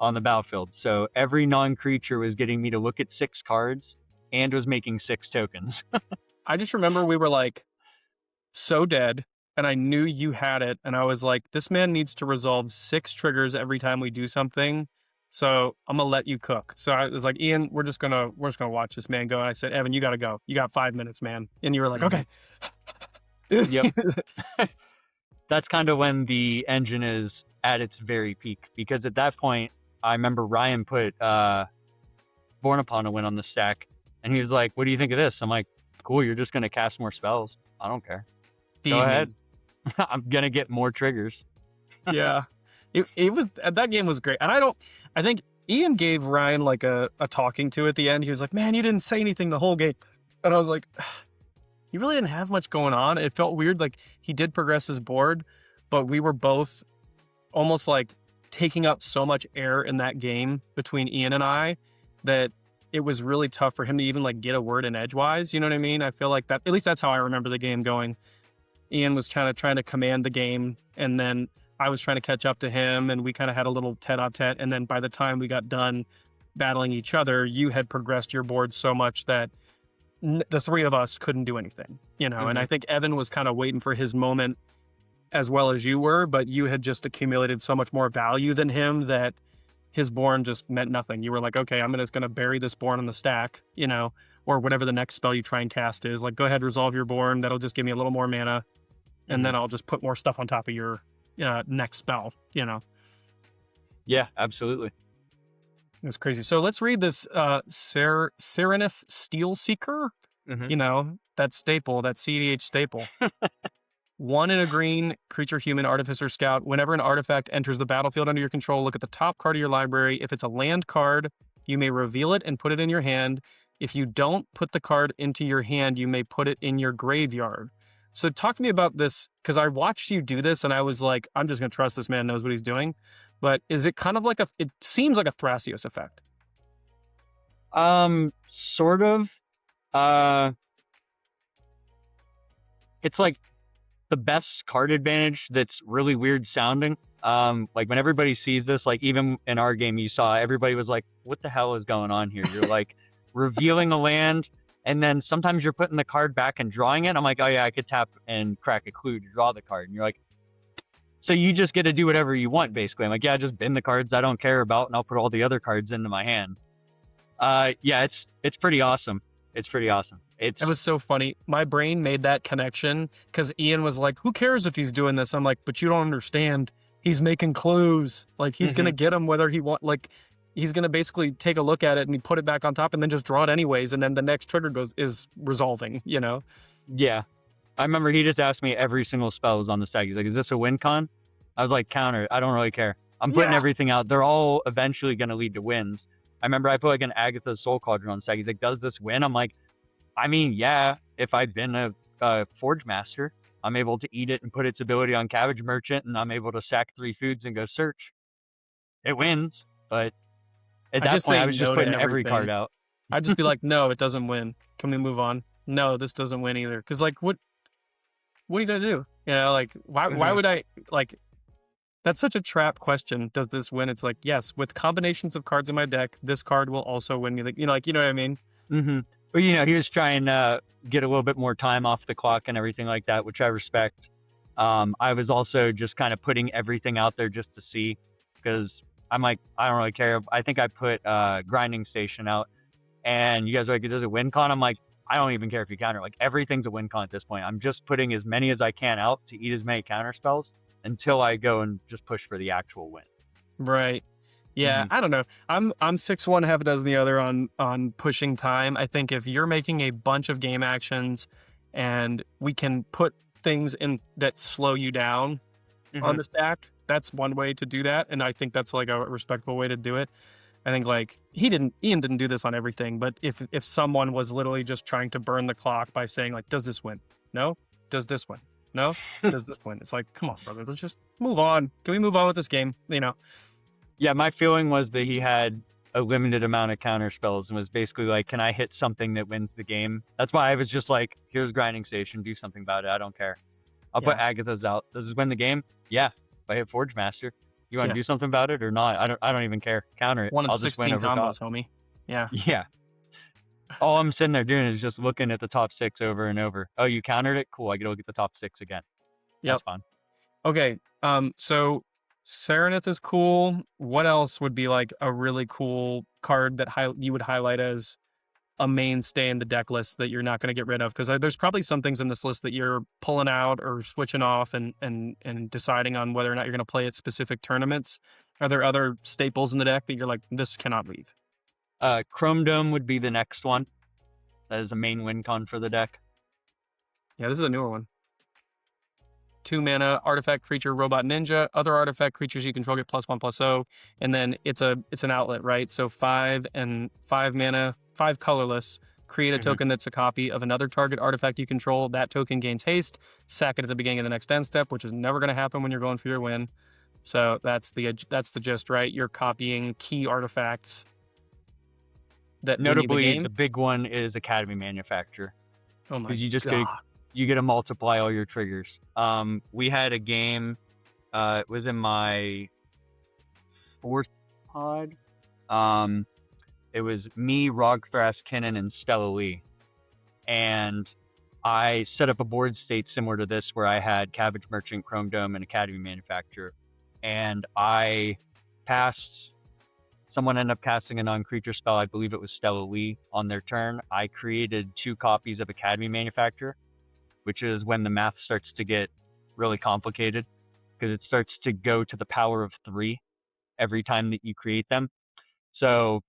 on the battlefield. So every non-creature was getting me to look at 6 cards and was making 6 tokens. I just remember we were like so dead, and I knew you had it. And I was like, this man needs to resolve 6 triggers every time we do something. So I'm going to let you cook. So I was like, Ian, we're just going to watch this man go. And I said, Evan, you got to go. You got 5 minutes, man. And you were like, okay. Yep. That's kind of when the engine is at its very peak, because at that point, I remember Ryan put Born Upon a Win on the stack, and he was like, what do you think of this? I'm like, cool, you're just going to cast more spells. I don't care. Go ahead. I'm going to get more triggers. Yeah. It was, that game was great. And I think Ian gave Ryan like a talking to at the end. He was like, man, you didn't say anything the whole game. And I was like, he really didn't have much going on. It felt weird. Like, he did progress his board, but we were both almost like taking up so much air in that game between Ian and I that it was really tough for him to even like get a word in edgewise. You know what I mean? I feel like that, at least that's how I remember the game going. Ian was trying to command the game, and then I was trying to catch up to him, and we kind of had a little tete-a-tete. And then by the time we got done battling each other, you had progressed your board so much that the 3 of us couldn't do anything, you know? Mm-hmm. And I think Evan was kind of waiting for his moment as well as you were, but you had just accumulated so much more value than him that his Born just meant nothing. You were like, okay, I'm just going to bury this Born on the stack, you know, or whatever the next spell you try and cast is. Like, go ahead, resolve your Born. That'll just give me a little more mana. And then I'll just put more stuff on top of your next spell, you know? Yeah, absolutely. It's crazy. So let's read this Serenith Steel Seeker. Mm-hmm. You know, that staple, that CDH staple. 1 in a green, creature, human, artificer, scout. Whenever an artifact enters the battlefield under your control, look at the top card of your library. If it's a land card, You may reveal it and put it in your hand. If you don't put the card into your hand, you may put it in your graveyard. So talk to me about this, because I watched you do this and I was like, I'm just going to trust this man knows what he's doing. But is it kind of like it seems like a Thrasios effect? Sort of. It's like the best card advantage that's really weird sounding. Like when everybody sees this, like even in our game, you saw everybody was like, what the hell is going on here? You're like revealing a land, and then sometimes you're putting the card back and drawing it. I'm like, oh yeah, I could tap and crack a clue to draw the card. And you're like, so you just get to do whatever you want, basically. I'm like, yeah, just bin the cards I don't care about, and I'll put all the other cards into my hand. Yeah, it's pretty awesome. It's pretty awesome. It was so funny. My brain made that connection because Ian was like, who cares if he's doing this? I'm like, but you don't understand. He's making clues. Like, he's going to get them whether he like, he's going to basically take a look at it and he put it back on top and then just draw it anyways. And then the next trigger is resolving, you know? Yeah. I remember he just asked me every single spell was on the stack. He's like, is this a win con? I was like, counter. I don't really care. I'm putting everything out. They're all eventually going to lead to wins. I remember I put like an Agatha's Soul Cauldron on the stack. He's like, does this win? I'm like, I mean, yeah, if I'd been a Forge Master, I'm able to eat it and put its ability on Cabbage Merchant, and I'm able to sack 3 foods and go search. It wins, but at that point, I was just putting every card out. I'd just be like, no, it doesn't win. Can we move on? No, this doesn't win either. Because, like, what are you going to do? You know, like, why would I, like, that's such a trap question. Does this win? It's like, yes, with combinations of cards in my deck, this card will also win me. Like, you know what I mean? Mm-hmm. But, you know, he was trying to get a little bit more time off the clock and everything like that, which I respect. I was also just kind of putting everything out there just to see, because I'm like, I don't really care. I think I put Grinding Station out, and you guys are like, does it win con? I'm like, I don't even care if you counter. Like, everything's a win con at this point. I'm just putting as many as I can out to eat as many counter spells until I go and just push for the actual win. Right. Yeah, I don't know. I'm 6-1, half a dozen the other on pushing time. I think if you're making a bunch of game actions and we can put things in that slow you down on the stack, that's one way to do that. And I think that's like a respectable way to do it. I think like Ian didn't do this on everything, but if someone was literally just trying to burn the clock by saying like, does this win? No? Does this win? No? Does this win? It's like, come on, brother, let's just move on. Can we move on with this game? You know? Yeah, my feeling was that he had a limited amount of counter spells and was basically like, can I hit something that wins the game? That's why I was just like, here's Grinding Station, do something about it. I don't care. I'll put Agatha's out. Does it win the game? Yeah. If I hit Forge Master, you want to do something about it or not? I don't even care. Counter it. One of 16 combos, homie. Yeah. Yeah. All I'm sitting there doing is just looking at the top 6 over and over. Oh, you countered it? Cool. I get to look at the top 6 again. Yep. That's fun. Okay. So Serenith is cool. What else would be like a really cool card that you would highlight as a mainstay in the deck list that you're not going to get rid of? Because there's probably some things in this list that you're pulling out or switching off and deciding on whether or not you're going to play at specific tournaments. Are there other staples in the deck that you're like, this cannot leave? Chrome Dome would be the next one. That is a main win con for the deck. Yeah, this is a newer one. 2 mana, artifact creature, robot ninja. Other artifact creatures you control get +1/+0, and then it's an outlet, right? So 5 mana, 5 colorless. Create a token that's a copy of another target artifact you control. That token gains haste. Sack it at the beginning of the next end step, which is never going to happen when you're going for your win. So that's the gist, right? You're copying key artifacts. That notably, the big one is Academy Manufacturer. Oh my God. You get to multiply all your triggers. We had a game, it was in my 4th pod. It was me, Rogthras, Kinnan, and Stella Lee. And I set up a board state similar to this where I had Cabbage Merchant, Chrome Dome, and Academy Manufacturer. And I passed, someone ended up casting a non-creature spell, I believe it was Stella Lee, on their turn. I created 2 copies of Academy Manufacturer, which is when the math starts to get really complicated because it starts to go to the power of 3 every time that you create them. So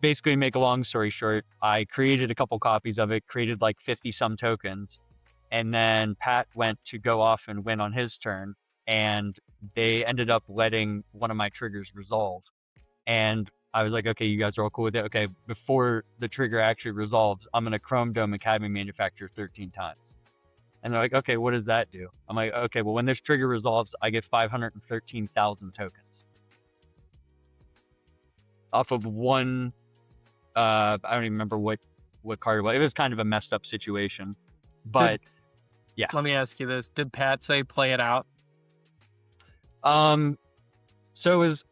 basically, make a long story short, I created a couple copies of it, created like 50 some tokens, and then Pat went to go off and win on his turn, and they ended up letting one of my triggers resolve. And I was like, okay, you guys are all cool with it. Okay, before the trigger actually resolves, I'm going to Chrome Dome Academy Manufacturer 13 times. And they're like, okay, what does that do? I'm like, okay, well, when this trigger resolves, I get 513,000 tokens. Off of one, I don't even remember what card it was. It was kind of a messed up situation. But, yeah. Let me ask you this. Did Pat say play it out? So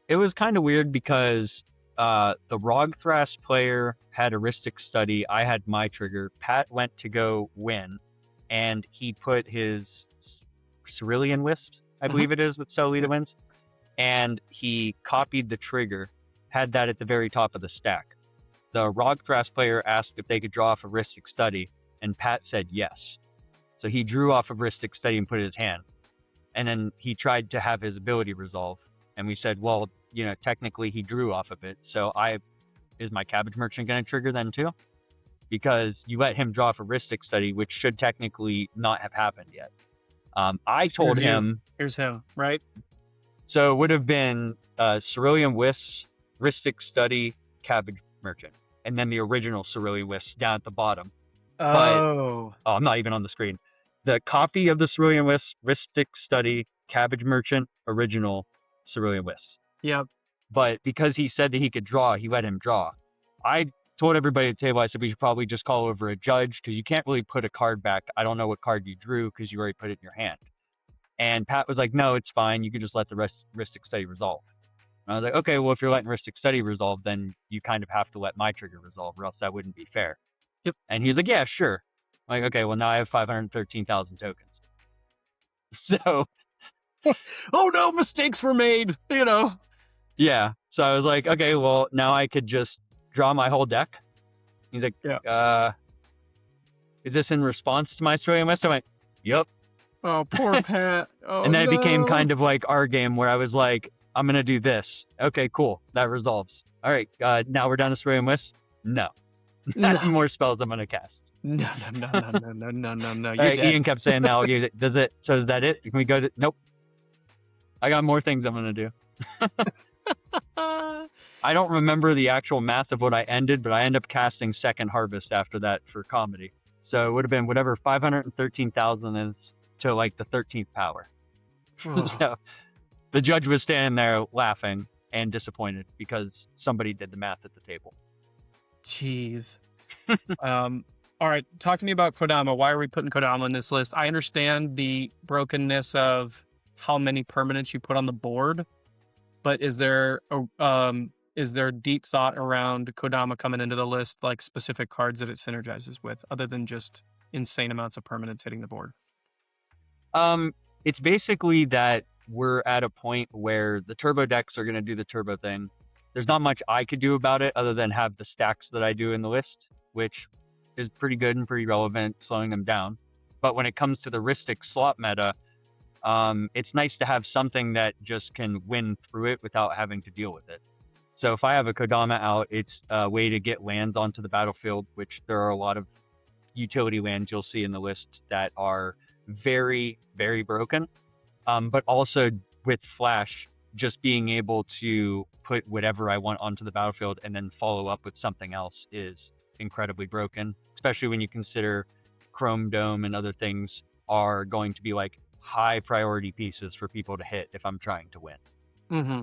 it was kind of weird because the Rogthras player had a Rhystic Study. I had my trigger. Pat went to go win, and he put his Cerulean Wisp, I believe it is, with Solita wins, and he copied the trigger, had that at the very top of the stack. The Rogthras player asked if they could draw off a Rhystic Study, and Pat said yes. So he drew off of Rhystic Study and put it in his hand. And then he tried to have his ability resolve. And we said, well, you know, technically he drew off of it. So is my Cabbage Merchant going to trigger then too? Because you let him draw off a Rhystic Study, which should technically not have happened yet. I told him... Here's him, right? So it would have been Cerulean Wisp, Rhystic Study, Cabbage Merchant. And then the original Cerulean Wisp down at the bottom. Oh. But, I'm not even on the screen. The copy of the Cerulean Wisp, Rhystic Study, Cabbage Merchant, original Cerulean Wisp. Yep. But because he said that he could draw, he let him draw. I told everybody at the table, I said we should probably just call over a judge because you can't really put a card back. I don't know what card you drew because you already put it in your hand. And Pat was like, no, it's fine. You can just let the Rhystic Study resolve. And I was like, okay, well, if you're letting Rhystic Study resolve, then you kind of have to let my trigger resolve or else that wouldn't be fair. Yep. And he's like, yeah, sure. I'm like, okay, well, now I have 513,000 tokens. So. Oh, no, mistakes were made, you know. Yeah. So I was like, okay, well, now I could just draw my whole deck. He's like, is this in response to my Cerulean Wisp? I'm like, yep. Oh, poor Pat. Oh, and then it became kind of like our game where I was like, I'm going to do this. Okay, cool. That resolves. All right. Now we're down to Cerulean Wisp. No. Not more spells I'm going to cast. No. All right, Ian kept saying that. So is that it? Can we go to... Nope. I got more things I'm going to do. I don't remember the actual math of what I ended, but I ended up casting Second Harvest after that for comedy. So it would have been whatever 513,000 is to like the 13th power. So the judge was standing there laughing and disappointed because somebody did the math at the table. Jeez. All right, talk to me about Kodama. Why are we putting Kodama on this list? I understand the brokenness of how many permanents you put on the board, but is there deep thought around Kodama coming into the list, like specific cards that it synergizes with, other than just insane amounts of permanents hitting the board? It's basically that we're at a point where the turbo decks are going to do the turbo thing. There's not much I could do about it other than have the stacks that I do in the list, which is pretty good and pretty relevant, slowing them down. But when it comes to the Rhystic slot meta, it's nice to have something that just can win through it without having to deal with it. So if I have a Kodama out, it's a way to get lands onto the battlefield, which there are a lot of utility lands you'll see in the list that are very, very broken. But also with Flash, just being able to put whatever I want onto the battlefield and then follow up with something else is incredibly broken, especially when you consider Chrome Dome and other things are going to be like high priority pieces for people to hit if I'm trying to win. Mm-hmm.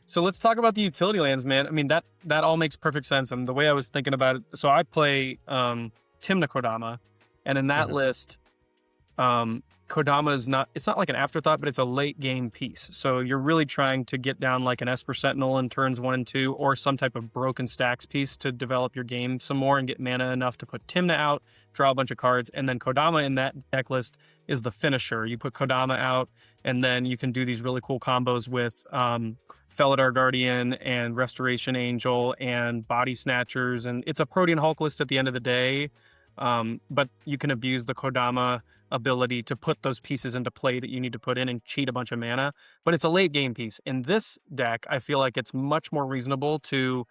So let's talk about the utility lands, man. I mean, that all makes perfect sense. And the way I was thinking about it, so I play Tymna Kodama, and in that list, Kodama is it's not like an afterthought, but it's a late game piece. So you're really trying to get down like an Esper Sentinel in turns 1 and 2, or some type of broken stacks piece to develop your game some more and get mana enough to put Tymna out, draw a bunch of cards, and then Kodama in that deck list is the finisher. You put Kodama out, and then you can do these really cool combos with Felidar Guardian and Restoration Angel and Body Snatchers, and it's a Protean Hulk list at the end of the day. But you can abuse the Kodama ability to put those pieces into play that you need to put in and cheat a bunch of mana. But it's a late game piece. In this deck, I feel like it's much more reasonable to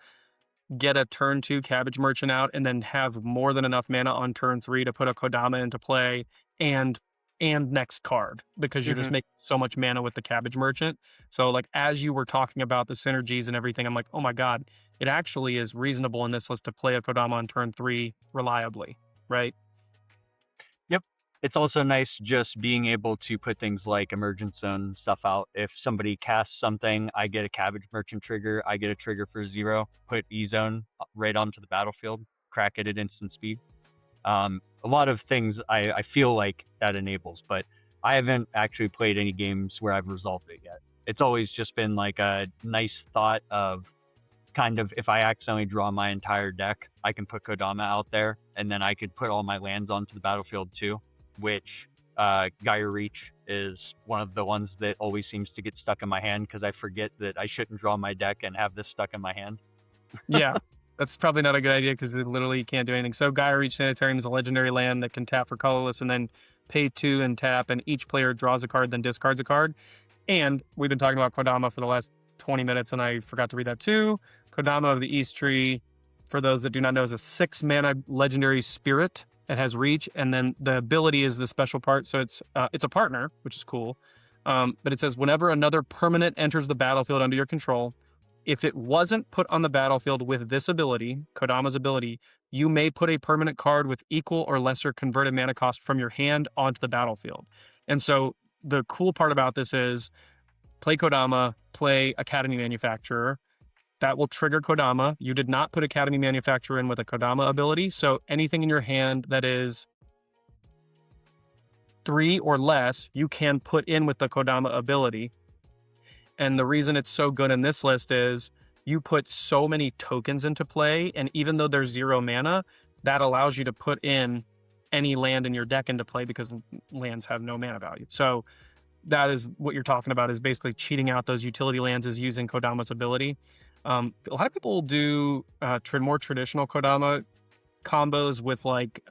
get a turn 2 Cabbage Merchant out and then have more than enough mana on turn 3 to put a Kodama into play and and next card, because you're just making so much mana with the Cabbage Merchant. So like, as you were talking about the synergies and everything, I'm like, oh my God, it actually is reasonable in this list to play a Kodama on turn 3 reliably, right? Yep. It's also nice just being able to put things like Emergent Zone stuff out. If somebody casts something, I get a Cabbage Merchant trigger, I get a trigger for 0, put E-Zone right onto the battlefield, crack it at instant speed. A lot of things I feel like that enables, but I haven't actually played any games where I've resolved it yet. It's always just been like a nice thought of kind of, if I accidentally draw my entire deck, I can put Kodama out there, and then I could put all my lands onto the battlefield too, which Gaia Reach is one of the ones that always seems to get stuck in my hand because I forget that I shouldn't draw my deck and have this stuck in my hand. Yeah. That's probably not a good idea because it literally can't do anything. So Gaia Reach Sanitarium is a legendary land that can tap for colorless and then pay 2 and tap, and each player draws a card, then discards a card. And we've been talking about Kodama for the last 20 minutes, and I forgot to read that too. Kodama of the East Tree, for those that do not know, is a 6-mana legendary spirit. It has reach, and then the ability is the special part. So it's a partner, which is cool. But it says, whenever another permanent enters the battlefield under your control, if it wasn't put on the battlefield with this ability, Kodama's ability, you may put a permanent card with equal or lesser converted mana cost from your hand onto the battlefield. And so the cool part about this is play Kodama, play Academy Manufacturer. That will trigger Kodama. You did not put Academy Manufacturer in with a Kodama ability, so anything in your hand that is 3 or less, you can put in with the Kodama ability. And the reason it's so good in this list is you put so many tokens into play, and even though there's 0 mana, that allows you to put in any land in your deck into play because lands have no mana value. So that is what you're talking about, is basically cheating out those utility lands is using Kodama's ability. A lot of people do more traditional Kodama combos with like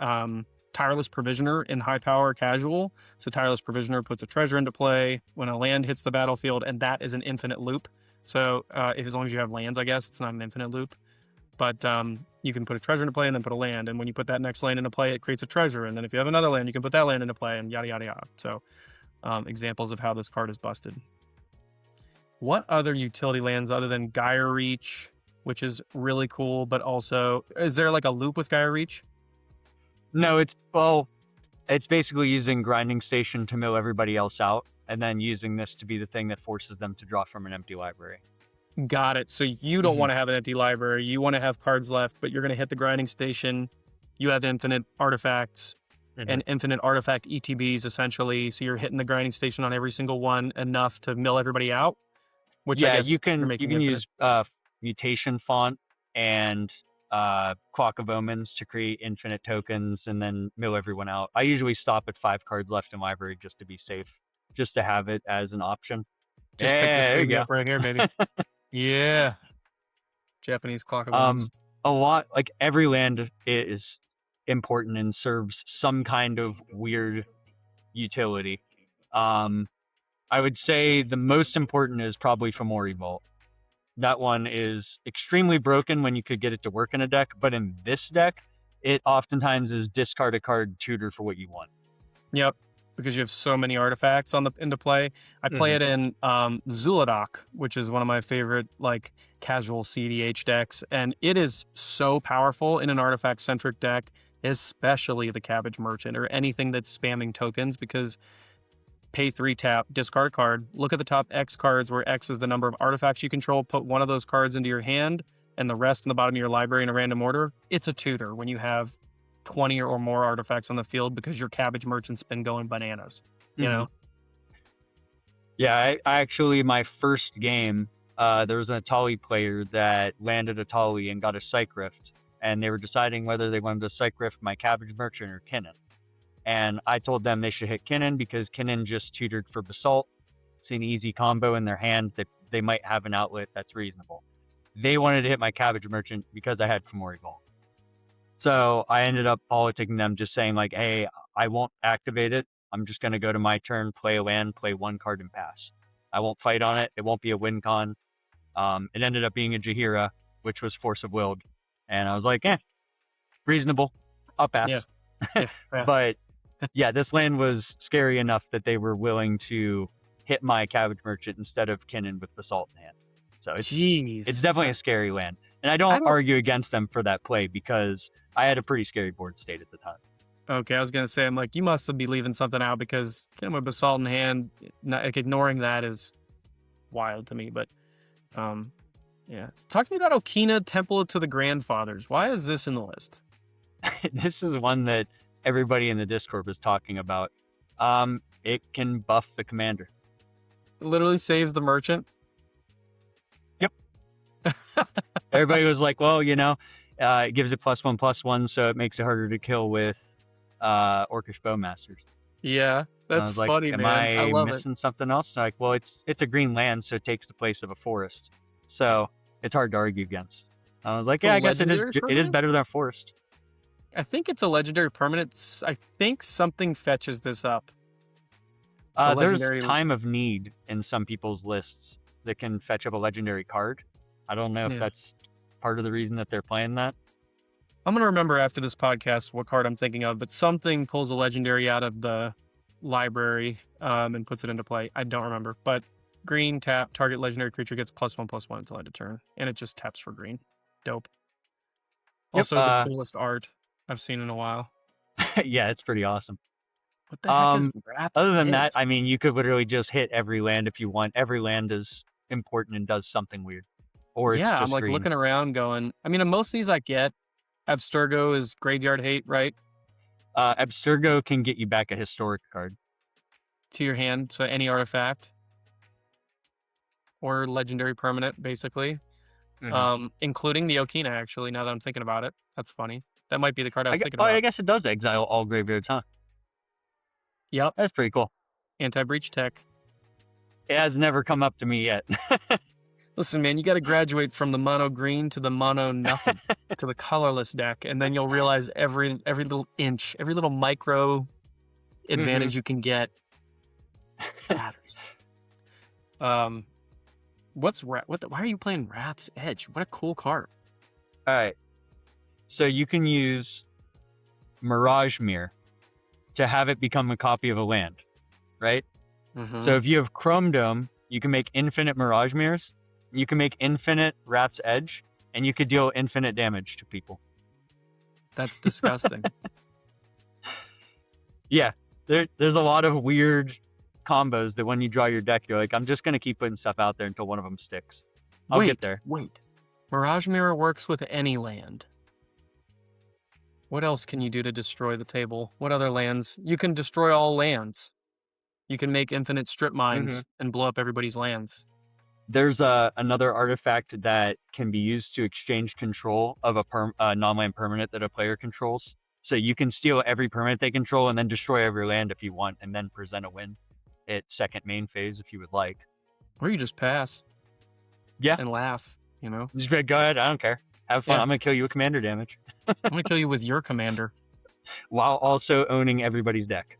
Tireless Provisioner in high power casual. So Tireless Provisioner puts a treasure into play when a land hits the battlefield, and that is an infinite loop. So as long as you have lands, I guess it's not an infinite loop, but you can put a treasure into play and then put a land, and when you put that next land into play, it creates a treasure, and then if you have another land, you can put that land into play, and yada yada yada. So examples of how this card is busted. What other utility lands other than Gaia Reach, which is really cool, but also, is there like a loop with Gaia Reach? No, it's basically using Grinding Station to mill everybody else out, and then using this to be the thing that forces them to draw from an empty library. Got it. So you don't want to have an empty library. You want to have cards left, but you're going to hit the Grinding Station. You have infinite artifacts and infinite artifact ETBs, essentially. So you're hitting the Grinding Station on every single one enough to mill everybody out. Which I guess you can use Mutation Font and Clock of Omens to create infinite tokens and then mill everyone out. I usually stop at 5 cards left in library just to be safe, just to have it as an option. Just pick this baby up right here, baby. Yeah. Japanese Clock of Omens. A lot, like every land is important and serves some kind of weird utility. I would say the most important is probably Fomori Vault. That one is extremely broken when you could get it to work in a deck, but in this deck, it oftentimes is discard a card, tutor for what you want. Yep, because you have so many artifacts into play. I play it in Zuladak, which is one of my favorite like casual CDH decks, and it is so powerful in an artifact-centric deck, especially the Cabbage Merchant or anything that's spamming tokens, because pay 3 tap, discard a card, look at the top X cards where X is the number of artifacts you control, put one of those cards into your hand and the rest in the bottom of your library in a random order. It's a tutor when you have 20 or more artifacts on the field because your Cabbage Merchant's been going bananas, you know? Yeah, I actually, my first game, there was an Atali player that landed Atali and got a Psych Rift, and they were deciding whether they wanted to Psych Rift my Cabbage Merchant or Kinnan. And I told them they should hit Kinnan because Kinnan just tutored for Basalt. It's an easy combo in their hand. They might have an outlet that's reasonable. They wanted to hit my Cabbage Merchant because I had Fomori Vault. So I ended up politicking them, just saying like, hey, I won't activate it. I'm just going to go to my turn, play a land, play 1 card and pass. I won't fight on it. It won't be a win con. It ended up being a Jaheira, which was Force of Willed. And I was like, reasonable. I'll pass. Yeah. Pass. But Yeah, this land was scary enough that they were willing to hit my Cabbage Merchant instead of Kinnan with Basalt in hand. So it's definitely a scary land. And I don't argue against them for that play because I had a pretty scary board state at the time. Okay, I was going to say, I'm like, you must be leaving something out because Kinnan with Basalt in hand, ignoring that is wild to me. But yeah. Talk to me about Okina, Temple to the Grandfathers. Why is this in the list? This is one that everybody in the Discord was talking about. It can buff the commander. It literally saves the merchant? Yep. Everybody was like, well, it gives it +1/+1, so it makes it harder to kill with Orcish Bowmasters. Yeah, that's funny, man. I love it. Am I missing something else? Like, well, it's a green land, so it takes the place of a forest. So it's hard to argue against. I was like, yeah, I guess it is better than a forest. I think it's a legendary permanent. I think something fetches this up. There's Time of Need in some people's lists that can fetch up a legendary card. I don't know if that's part of the reason that they're playing that. I'm going to remember after this podcast what card I'm thinking of, but something pulls a legendary out of the library and puts it into play. I don't remember, but green, tap, target legendary creature gets +1/+1 until end of turn, and it just taps for green. Dope. Also, the coolest art I've seen in a while. Yeah, it's pretty awesome. What the heck is Rat's Other than Edge? that, I mean, you could literally just hit every land if you want. Every land is important and does something weird. Or yeah, I'm like green. Looking around going, I mean, most of these I get. Abstergo is graveyard hate, right? Abstergo can get you back a historic card to your hand, so any artifact or legendary permanent, basically. Including the Okina, actually, now that I'm thinking about it. That's funny. That might be the card I was thinking about. I guess it does exile all graveyards, huh? Yep. That's pretty cool. Anti-breach tech. It has never come up to me yet. Listen, man, you got to graduate from the mono green to the mono nothing, to the colorless deck, and then you'll realize every little inch, every little micro advantage you can get matters. Why are you playing Rat's Edge? What a cool card. All right. So you can use Mirage Mirror to have it become a copy of a land, right? So if you have Chrome Dome, you can make infinite Mirage Mirrors, you can make infinite Rat's Edge, and you could deal infinite damage to people. That's disgusting. Yeah, there's a lot of weird combos that when you draw your deck, you're like, I'm just going to keep putting stuff out there until one of them sticks. I'll get there. Wait. Mirage Mirror works with any land. What else can you do to destroy the table? What other lands? You can destroy all lands. You can make infinite strip mines and blow up everybody's lands. There's another artifact that can be used to exchange control of a non-land permanent that a player controls. So you can steal every permanent they control and then destroy every land if you want, and then present a win at second main phase if you would like. Or you just pass. Yeah. And laugh, Just be like, go ahead, I don't care. Have fun. Yeah. I'm going to kill you with commander damage. I'm going to kill you with your commander. While also owning everybody's deck.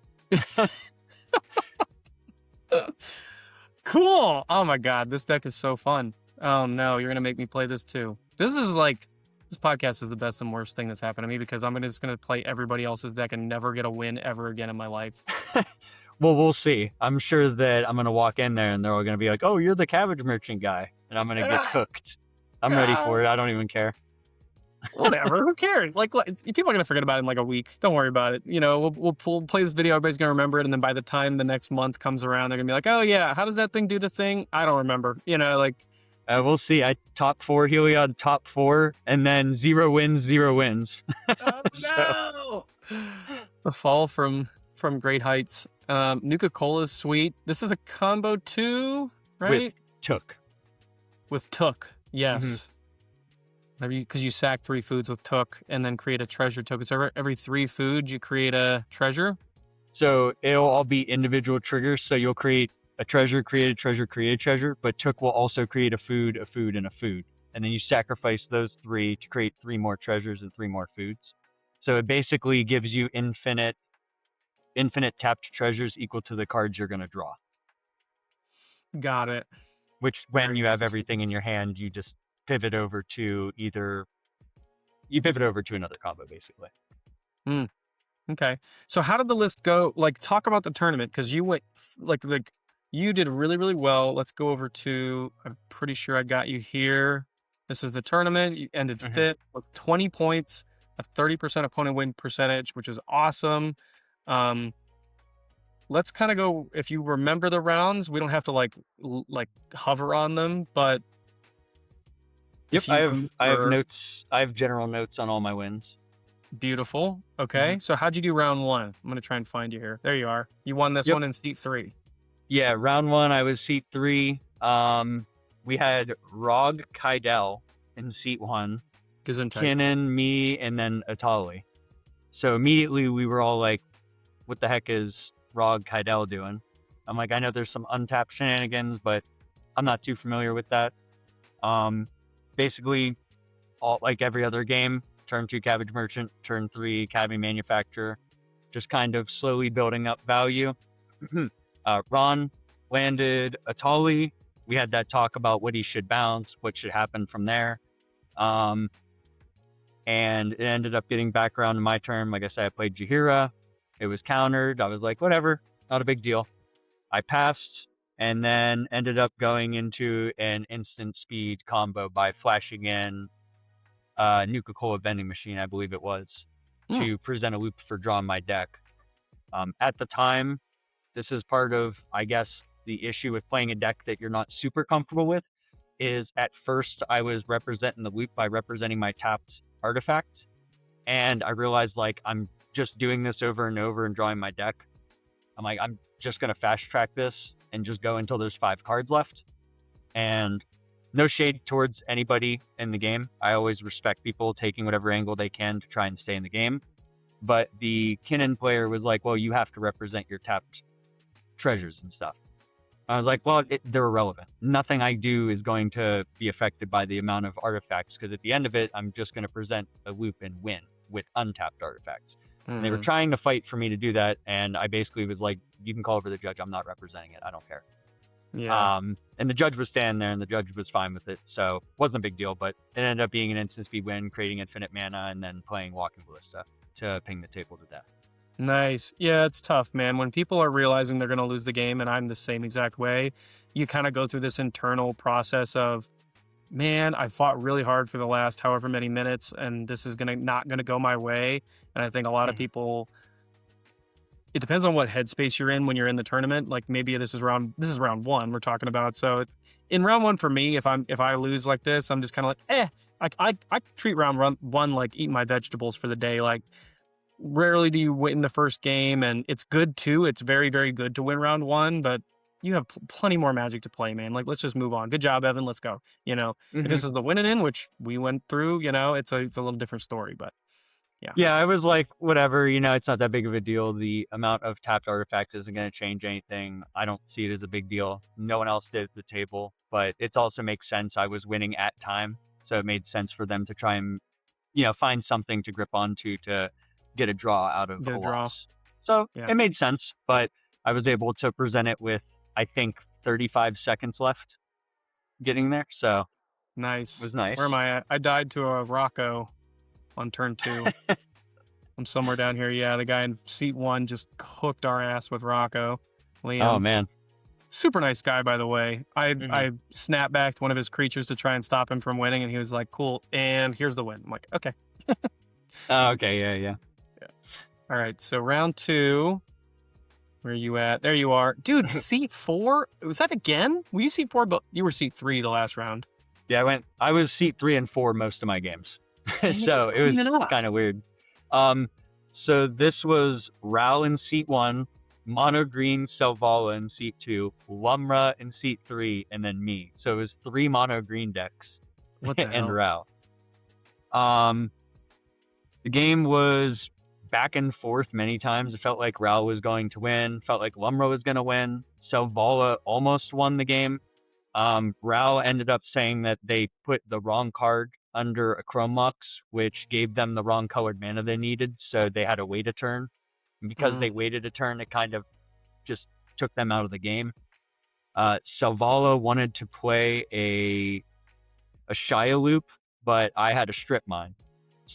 Cool. Oh my God, this deck is so fun. Oh no, you're going to make me play this too. This podcast is the best and worst thing that's happened to me because I'm just going to play everybody else's deck and never get a win ever again in my life. Well, we'll see. I'm sure that I'm going to walk in there and they're all going to be like, oh, you're the Cabbage Merchant guy. And I'm going to get cooked. I'm ready for it. I don't even care. Whatever. Who cares? People are going to forget about it in like a week. Don't worry about it. We'll play this video. Everybody's going to remember it. And then by the time the next month comes around, they're going to be like, oh yeah, how does that thing do the thing? I don't remember. We'll see. I top 4 Heliod, top 4, and then 0 wins, 0 wins. Oh no! The fall from great heights. Nuka-Cola's sweet. This is a combo too, right? With Took, yes. Maybe because you sack 3 foods with Took and then create a treasure token. So every 3 food you create a treasure? So it'll all be individual triggers. So you'll create a treasure, create a treasure, create a treasure, but Took will also create a food, and a food. And then you sacrifice those 3 to create 3 more treasures and 3 more foods. So it basically gives you infinite tapped treasures equal to the cards you're going to draw. Got it. Which when you have everything in your hand, you just pivot over to another combo, basically. Okay. So how did the list go? Like, talk about the tournament because you went like you did really, really well. Let's go over to. I'm pretty sure I got you here. This is the tournament. You ended Hmm. fifth with 20 points, a 30% opponent win percentage, which is awesome. Um, let's kind of go. If you remember the rounds, we don't have to like hover on them, but Yep, if you I have remember, notes. I have general notes on all my wins. beautiful. Hmm. Okay. So how'd you do round one? I'm gonna try and find you here. There you are. You won this Yep. one in seat 3. Yeah, round one I was seat 3. We had Rog Kydell in seat 1, Gesundheit. Kinnan, me, and then Atali. So immediately we were all like, what the heck is Rog Kydell doing? I'm like, I know there's some untapped shenanigans, but I'm not too familiar with that. Basically, all like every other game, turn 2 Cabbage Merchant, turn 3 Cabbage Manufacturer, just kind of slowly building up value. Ron landed Atali. We had that talk about what he should bounce, what should happen from there. And it ended up getting back around to my turn. Like I said, I played Jaheira. It was countered. I was like, whatever, not a big deal. I passed and then ended up going into an instant speed combo by flashing in Nuka-Cola vending machine, I believe it was, to present a loop for drawing my deck. At the time, this is part of, I guess, the issue with playing a deck that you're not super comfortable with, is at first I was representing the loop by representing my tapped artifact, and I realized, like, I'm just doing this over and over and drawing my deck. I'm like, I'm just going to fast track this and just go until there's 5 cards left. And no shade towards anybody in the game. I always respect people taking whatever angle they can to try and stay in the game. But the Kinnan player was like, well, you have to represent your tapped treasures and stuff. I was like, well, they're irrelevant. Nothing I do is going to be affected by the amount of artifacts, because at the end of it, I'm just going to present a loop and win with untapped artifacts. And they were trying to fight for me to do that, and I basically was like, you can call over the judge. I'm not representing it. I don't care. Yeah. And the judge was standing there, and the judge was fine with it, so it wasn't a big deal, but it ended up being an instant speed win, creating infinite mana, and then playing Walking Ballista to ping the table to death. Nice. Yeah, it's tough, man. When people are realizing they're going to lose the game, and I'm the same exact way, you kind of go through this internal process of, man, I fought really hard for the last however many minutes, and this is not gonna go my way. And I think a lot of people, it depends on what headspace you're in when you're in the tournament. Like maybe this is round 1 we're talking about. So it's in round 1 for me. If I lose like this, I'm just kind of like, I treat round 1 like eating my vegetables for the day. Like rarely do you win the first game, and it's good too. It's very, very good to win round 1, but you have plenty more Magic to play, man. Like, let's just move on. Good job, Evan. Let's go. If this is the winning in, which we went through, it's a little different story, but yeah. Yeah, I was like, whatever, it's not that big of a deal. The amount of tapped artifacts isn't going to change anything. I don't see it as a big deal. No one else did at the table, but it also makes sense. I was winning at time, so it made sense for them to try and, find something to grip onto to get a draw out of a loss. So Yeah. it made sense, but I was able to present it with, I think, 35 seconds left getting there, so Nice. it was nice. Where am I at? I died to a Rocco on turn 2. I'm somewhere down here. Yeah, the guy in seat 1 just hooked our ass with Rocco. Liam. Oh, man. Super nice guy, by the way. I snapped back to one of his creatures to try and stop him from winning, and he was like, cool, and here's the win. I'm like, okay. Okay, yeah. All right, so round 2. Where are you at? There you are. Dude, seat 4? Was that again? Were you seat 4? But you were seat 3 the last round. Yeah, I was seat 3 and 4 most of my games. So it was kind of weird. So this was Ral in seat 1, Mono Green Selvala in seat 2, Lumra in seat 3, and then me. So it was 3 Mono Green decks. What the hell? And Ral. The game was back and forth many times. It felt like Ral was going to win. Felt like Lumra was going to win. Selvala almost won the game. Ral ended up saying that they put the wrong card under a Chrome Mox, which gave them the wrong colored mana they needed, so they had to wait a turn. And because they waited a turn, it kind of just took them out of the game. Selvala wanted to play a Shia loop, but I had a strip mine.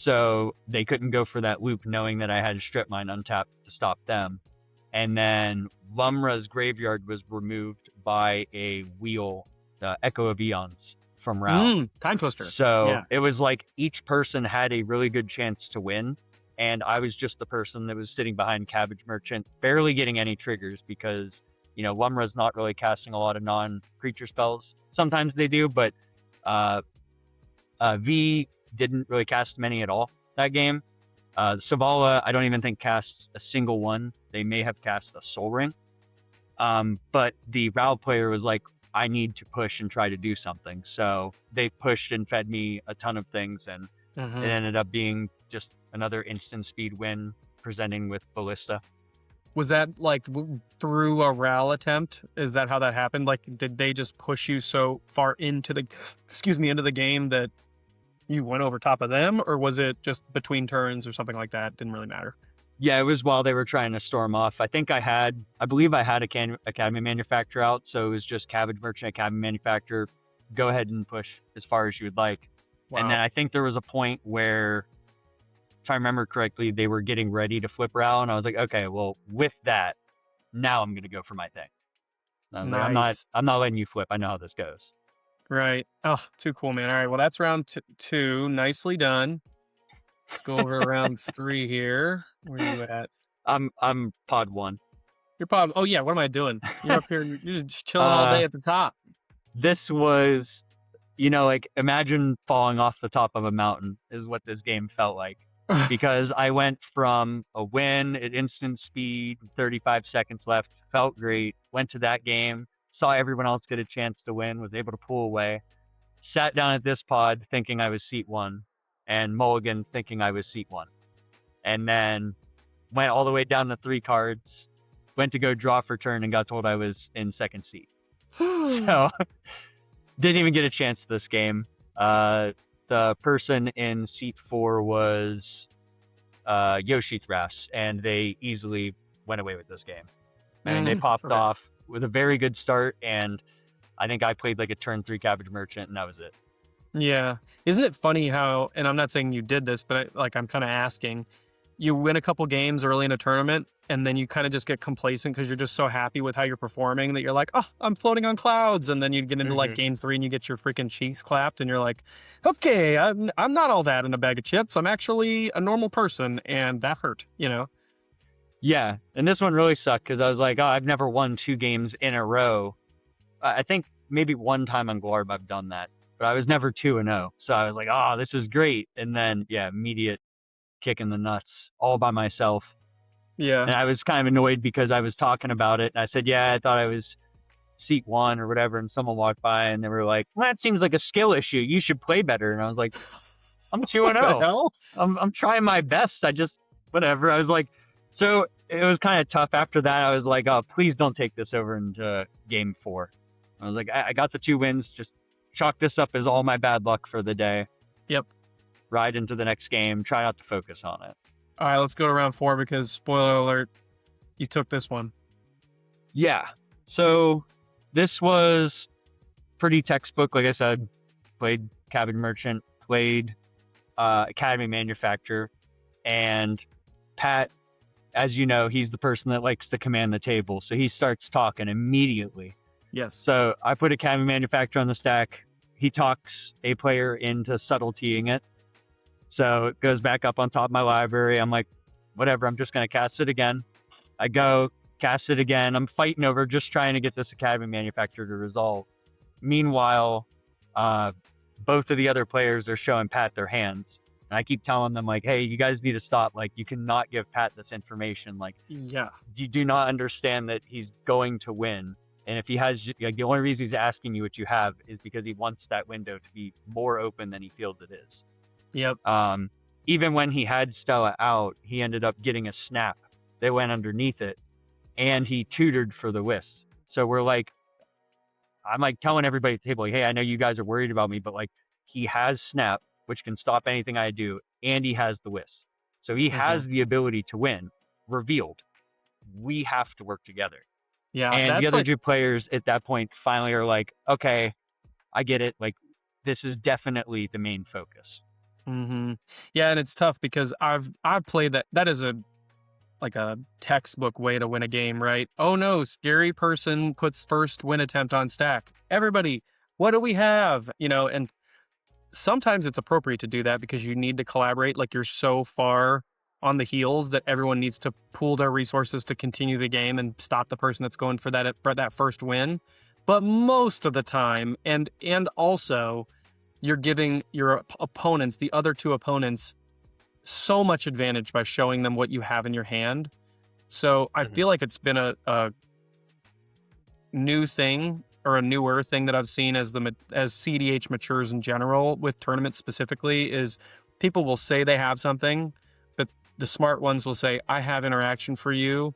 So they couldn't go for that loop knowing that I had a strip mine untapped to stop them. And then Lumra's graveyard was removed by a wheel, the Echo of Eons from Rao. Time Twister. So it was like each person had a really good chance to win. And I was just the person that was sitting behind Cabbage Merchant, barely getting any triggers because, Lumra's not really casting a lot of non-creature spells. Sometimes they do, but V didn't really cast many at all that game. Savala, I don't even think casts a single one. They may have cast a Soul Ring. But the Rao player was like, I need to push and try to do something. So they pushed and fed me a ton of things, and it ended up being just another instant speed win, presenting with Ballista. Was that like through a Rao attempt? Is that how that happened? Like, did they just push you so far into the game that you went over top of them, or was it just between turns or something like that? Didn't really matter. Yeah, it was while they were trying to storm off. I believe I had Academy Manufacturer out, so it was just Cabbage Merchant, Academy Manufacturer, go ahead and push as far as you would like. Wow. And then I think there was a point where, if I remember correctly, they were getting ready to flip Rao, and I was like, okay, well, with that, now I'm going to go for my thing. Nice. Like, I'm not letting you flip. I know how this goes. Right. Oh, too cool, man. All right. Well, that's round two. Nicely done. Let's go over round 3 here. Where are you at? I'm pod 1. You're pod. Oh yeah. What am I doing? You're up here. You're just chilling all day at the top. This was, like imagine falling off the top of a mountain is what this game felt like. Because I went from a win at instant speed, 35 seconds left, felt great. Went to that game, saw everyone else get a chance to win, was able to pull away. Sat down at this pod thinking I was seat 1, and Mulligan thinking I was seat 1. And then went all the way down to 3 cards, went to go draw for turn, and got told I was in second seat. So, didn't even get a chance this game. The person in seat 4 was Yoshi Thras, and they easily went away with this game. I mean, they popped off with a very good start, and I think I played like a turn 3 Cabbage Merchant, and that was it. Yeah. Isn't it funny how, and I'm not saying you did this, but I'm kind of asking, you win a couple games early in a tournament, and then you kind of just get complacent because you're just so happy with how you're performing that you're like, oh, I'm floating on clouds. And then you get into like game 3 and you get your freaking cheeks clapped and you're like, okay, I'm not all that in a bag of chips. I'm actually a normal person, and that hurt, Yeah, and this one really sucked because I was like, oh, I've never won 2 games in a row. I think maybe one time on Glarb I've done that, but I was never 2-0. So I was like, oh, this is great. And then, immediate kick in the nuts all by myself. Yeah. And I was kind of annoyed because I was talking about it. And I said, I thought I was seat 1 or whatever. And someone walked by and they were like, well, that seems like a skill issue. You should play better. And I was like, I'm 2-0. I'm trying my best. Whatever. I was like, so it was kind of tough after that. I was like, oh, please don't take this over into game 4. I was like, I got the 2 wins. Just chalk this up as all my bad luck for the day. Yep. Ride into the next game. Try not to focus on it. All right, let's go to round 4 because, spoiler alert, you took this one. Yeah. So this was pretty textbook. Like I said, played Cabbage Merchant, played Academy Manufacturer, and Pat, as you know, he's the person that likes to command the table. So he starts talking immediately. Yes. So I put Academy Manufacturer on the stack. He talks a player into subtletying it. So it goes back up on top of my library. I'm like, whatever, I'm just going to cast it again. I go, cast it again. I'm fighting over just trying to get this Academy Manufacturer to resolve. Meanwhile, both of the other players are showing Pat their hands. And I keep telling them, like, hey, you guys need to stop. Like, you cannot give Pat this information. Like, yeah, you do not understand that he's going to win. And if he has, like, the only reason he's asking you what you have is because he wants that window to be more open than he feels it is. Yep. Even when he had Stella out, he ended up getting a snap. They went underneath it, and he tutored for the Wisp. So I'm like telling everybody at the table, like, hey, I know you guys are worried about me, but like he has snap, which can stop anything I do, and he has the Wisp. So he has the ability to win. Revealed. We have to work together. Yeah. And the other 2 players at that point finally are like, okay, I get it. Like, this is definitely the main focus. Mm-hmm. Yeah, and it's tough because I've played that. That is a like a textbook way to win a game, right? Oh no, scary person puts first win attempt on stack. Everybody, what do we have? And sometimes it's appropriate to do that because you need to collaborate. Like you're so far on the heels that everyone needs to pool their resources to continue the game and stop the person that's going for that first win. But most of the time, and also you're giving your opponents, the other two opponents, so much advantage by showing them what you have in your hand. So I Mhm. feel like it's been a new thing or a newer thing that I've seen as CDH matures in general with tournaments specifically is people will say they have something, but the smart ones will say, I have interaction for you.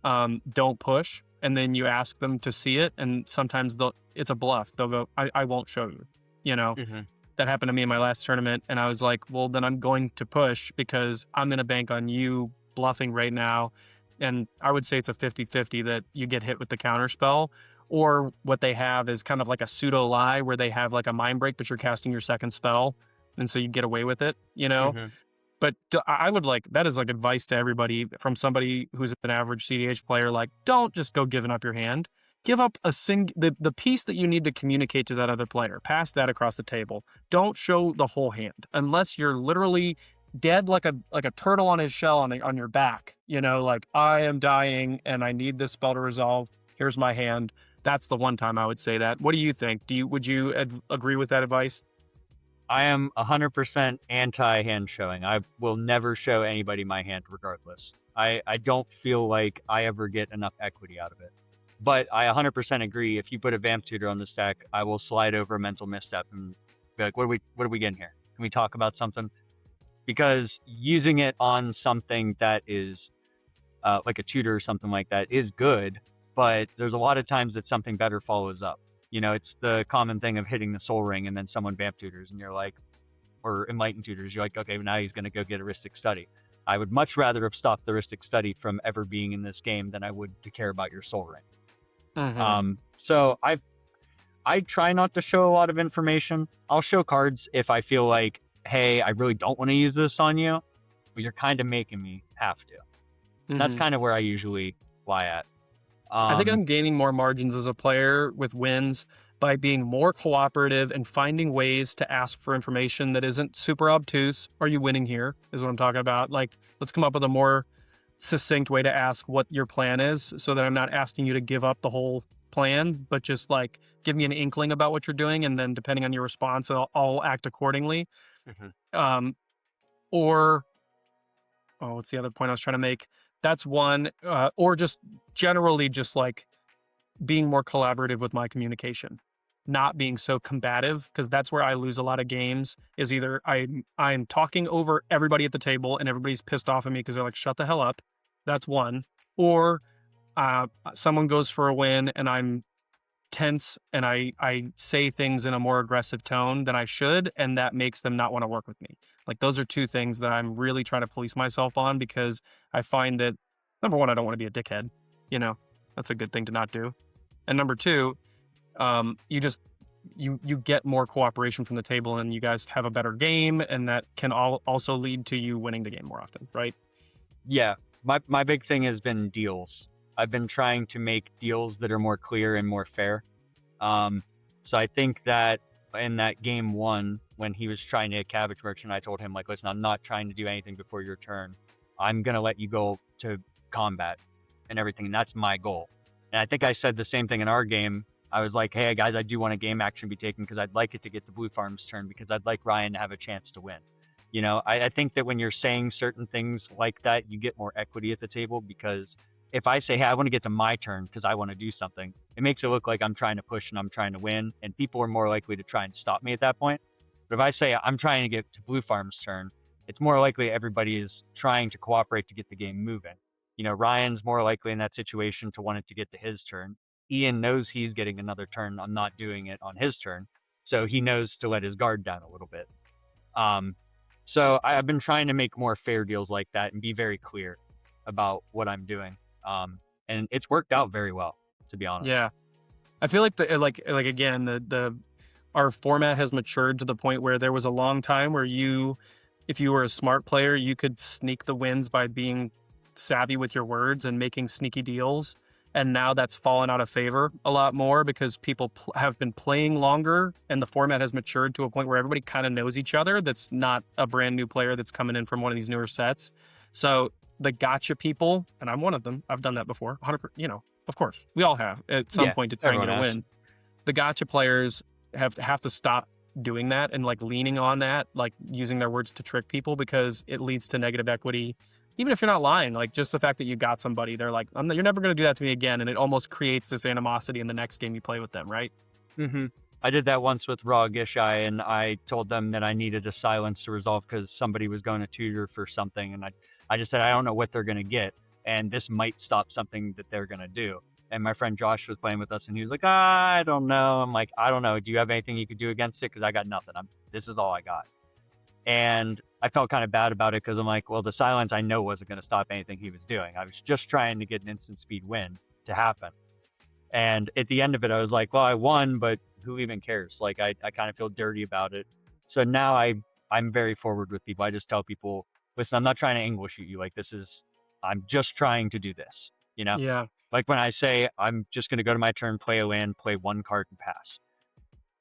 Don't push. And then you ask them to see it. And sometimes it's a bluff. They'll go, I won't show you, you know? Mhm. That happened to me in my last tournament. And I was like, well, then I'm going to push because I'm going to bank on you bluffing right now. And I would say it's a 50-50 that you get hit with the counter spell. Or what they have is kind of like a pseudo lie where they have like a mind break, but you're casting your second spell. And so you get away with it, Mhm. But I would like, that is like advice to everybody from somebody who's an average CDH player. Like, don't just go giving up your hand. Give up the piece that you need to communicate to that other player. Pass that across the table. Don't show the whole hand unless you're literally dead like a turtle on his shell on your back. Like I am dying and I need this spell to resolve. Here's my hand. That's the one time I would say that. What do you think? Would you agree with that advice? I am 100% anti hand showing. I will never show anybody my hand regardless. I don't feel like I ever get enough equity out of it. But I 100% agree. If you put a Vamp Tutor on this deck, I will slide over a Mental Misstep and be like, what are we getting here? Can we talk about something? Because using it on something that is like a tutor or something like that is good, but there's a lot of times that something better follows up. It's the common thing of hitting the Soul Ring and then someone Vamp Tutors and you're like, or Enlighten Tutors, you're like, okay, now he's going to go get Heuristic Study. I would much rather have stopped the Heuristic Study from ever being in this game than I would to care about your Soul Ring. Mm-hmm. So I try not to show a lot of information. I'll show cards if I feel like, hey, I really don't want to use this on you, but you're kind of making me have to. Mm-hmm. That's kind of where I usually lie at. I think I'm gaining more margins as a player with wins by being more cooperative and finding ways to ask for information that isn't super obtuse. Are you winning here? Is what I'm talking about. Like, let's come up with a more succinct way to ask what your plan is so that I'm not asking you to give up the whole plan, but just like give me an inkling about what you're doing. And then depending on your response, I'll act accordingly. Mhm. Um, or what's the other point I was trying to make? That's one. Or just generally just like being more collaborative with my communication, not being so combative, because that's where I lose a lot of games is either I'm talking over everybody at the table and everybody's pissed off at me because they're like, shut the hell up. That's one. Or someone goes for a win and I'm tense and I say things in a more aggressive tone than I should, and that makes them not want to work with me. Like those are two things that I'm really trying to police myself on because I find that number one, I don't want to be a dickhead. That's a good thing to not do. And number two, you just you get more cooperation from the table and you guys have a better game, and that can also lead to you winning the game more often, right? Yeah, my big thing has been deals. I've been trying to make deals that are more clear and more fair. So I think that in that game one, when he was trying to hit Cabbage Merchant, I told him like, listen, I'm not trying to do anything before your turn. I'm gonna let you go to combat and everything, and that's my goal. And I think I said the same thing in our game. I was like, hey guys, I do want a game action be taken because I'd like it to get to Blue Farm's turn because I'd like Ryan to have a chance to win. I think that when you're saying certain things like that, you get more equity at the table because if I say, hey, I want to get to my turn because I want to do something, it makes it look like I'm trying to push and I'm trying to win, and people are more likely to try and stop me at that point. But if I say I'm trying to get to Blue Farm's turn, it's more likely everybody is trying to cooperate to get the game moving. Ryan's more likely in that situation to want it to get to his turn. Ian knows he's getting another turn. I'm not doing it on his turn. So he knows to let his guard down a little bit. So I've been trying to make more fair deals like that and be very clear about what I'm doing. And it's worked out very well, to be honest. Yeah. I feel like like again, the our format has matured to the point where there was a long time where if you were a smart player, you could sneak the wins by being savvy with your words and making sneaky deals. And now that's fallen out of favor a lot more because people have been playing longer and the format has matured to a point where everybody kind of knows each other. That's not a brand new player that's coming in from one of these newer sets. So the gotcha people, and I'm one of them, I've done that before, 100%, of course, we all have at some point to try and get a win. The gotcha players have to stop doing that and like leaning on that, like using their words to trick people because it leads to negative equity. Even if you're not lying, like just the fact that you got somebody, they're like, you're never going to do that to me again. And it almost creates this animosity in the next game you play with them, right? Mm-hmm. I did that once with Raw Gishai, and I told them that I needed a silence to resolve because somebody was going to tutor for something. And I just said, I don't know what they're going to get. And this might stop something that they're going to do. And my friend Josh was playing with us, and he was like, I don't know. I'm like, I don't know. Do you have anything you could do against it? Because I got nothing. This is all I got. And I felt kind of bad about it because I'm like, well, the silence I know wasn't going to stop anything he was doing. I was just trying to get an instant speed win to happen. And at the end of it, I was like, well, I won, but who even cares? Like, I kind of feel dirty about it. So now I'm very forward with people. I just tell people, listen, I'm not trying to angle shoot you. Like, I'm just trying to do this, Yeah. Like when I say I'm just going to go to my turn, play a land, play one card and pass.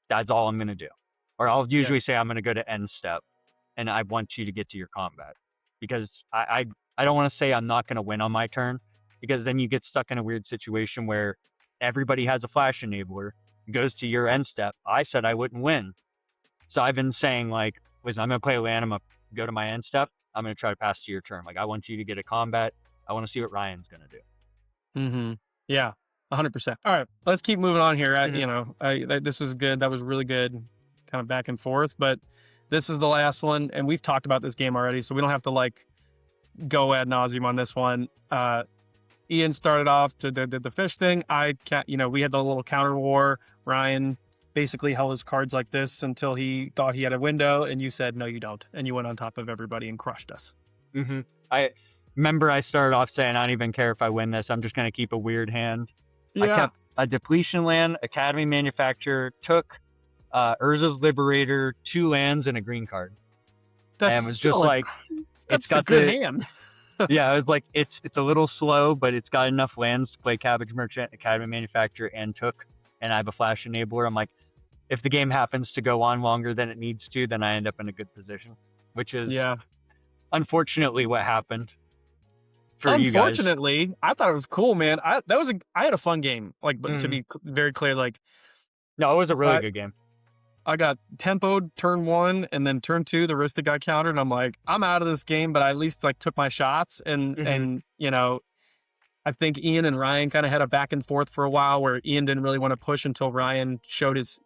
That's all I'm going to do. Or I'll usually say I'm going to go to end step. And I want you to get to your combat because I don't want to say I'm not going to win on my turn because then you get stuck in a weird situation where everybody has a flash enabler, goes to your end step. I said I wouldn't win. So I've been saying like, listen, I'm going to play a land. I'm going to go to my end step. I'm going to try to pass to your turn. Like I want you to get a combat. I want to see what Ryan's going to do. Mm-hmm. Yeah, 100%. All right, let's keep moving on here. This was good. That was really good, kind of back and forth, but this is the last one, and we've talked about this game already, so we don't have to like go ad nauseum on this one. Ian started off to the fish thing. We had the little counter war. Ryan basically held his cards like this until he thought he had a window, and you said no, you don't, and you went on top of everybody and crushed us. Mm-hmm. I remember I started off saying I don't even care if I win this. I'm just going to keep a weird hand. Yeah. I kept a depletion land, Academy Manufacturer, took Urza's Liberator, 2 lands, and a green card. And it was just like it's got a good hand. Yeah, it was like it's a little slow, but it's got enough lands to play Cabbage Merchant, Academy Manufacturer, and took, and I have a Flash Enabler. I'm like, if the game happens to go on longer than it needs to, then I end up in a good position, which is unfortunately what happened. Unfortunately, I thought it was cool, man. I had a fun game. Like, but to be very clear, like, no, it was a really good game. I got tempoed turn 1, and then turn 2, the Rista got countered. And I'm like, I'm out of this game, but I at least like took my shots. And I think Ian and Ryan kind of had a back and forth for a while where Ian didn't really want to push until Ryan showed his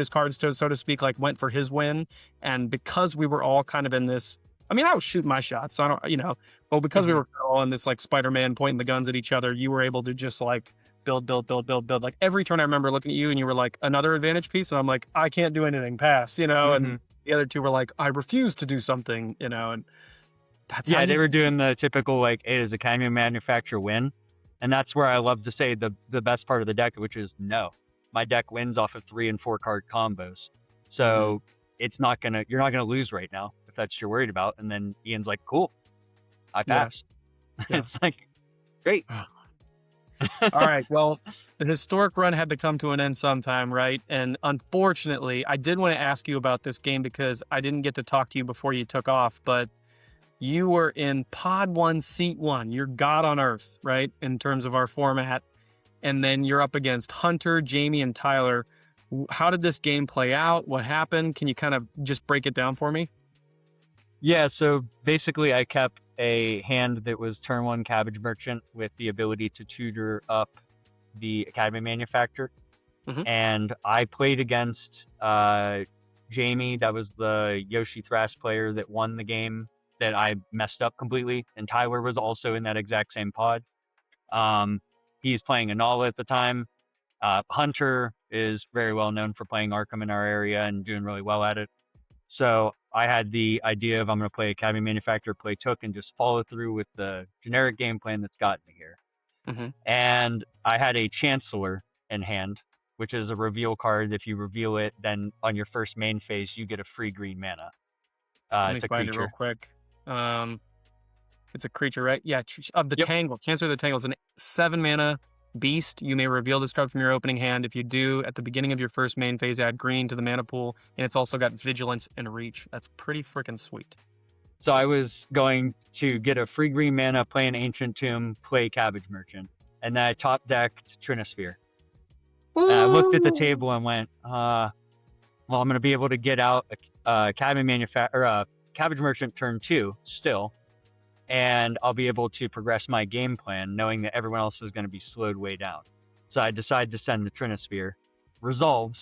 cards to, so to speak, like went for his win. And because we were all kind of in this, I mean, I was shooting my shots, so I don't, but because we were all in this like Spider-Man pointing the guns at each other, you were able to just like build. Like every turn I remember looking at you and you were like, another advantage piece. And I'm like, I can't do anything, pass, and the other two were like, I refuse to do something, and that's they were doing the typical like, hey, does Academy Manufacturer win? And that's where I love to say the best part of the deck, which is no. My deck wins off of 3 and 4 card combos. So you're not gonna lose right now if that's what you're worried about. And then Ian's like, cool, I passed. Yeah. It's like, great. All right. Well, the historic run had to come to an end sometime, right? And unfortunately, I did want to ask you about this game because I didn't get to talk to you before you took off, but you were in Pod 1, Seat 1. You're God on Earth, right? In terms of our format. And then you're up against Hunter, Jamie, and Tyler. How did this game play out? What happened? Can you kind of just break it down for me? Yeah, so basically I kept a hand that was turn 1 Cabbage Merchant with the ability to tutor up the Academy Manufacturer. And I played against Jamie, that was the Yoshi Thrash player that won the game that I messed up completely. And Tyler was also in that exact same pod. He's playing Anala at the time. Hunter is very well known for playing Arkham in our area and doing really well at it. So I had the idea of I'm going to play Academy Manufacturer, play Took, and just follow through with the generic game plan that's gotten me here. And I had a Chancellor in hand, which is a reveal card. If you reveal it, then on your first main phase, you get a free green mana. Let me it's a find creature. it real quick. It's a creature, right? Yeah, of the Tangle. Chancellor of the Tangle is a 7 mana beast. You may reveal this card from your opening hand. If you do, at the beginning of your first main phase, add green to the mana pool, and it's also got Vigilance and Reach. That's pretty freaking sweet. So I was going to get a free green mana, play an Ancient Tomb, play Cabbage Merchant, and then I top decked Trinisphere. And I looked at the table and went, well, I'm going to be able to get out a Cabbage Merchant turn 2 still, and I'll be able to progress my game plan knowing that everyone else is going to be slowed way down. So I decided to send the Trinisphere. Resolves,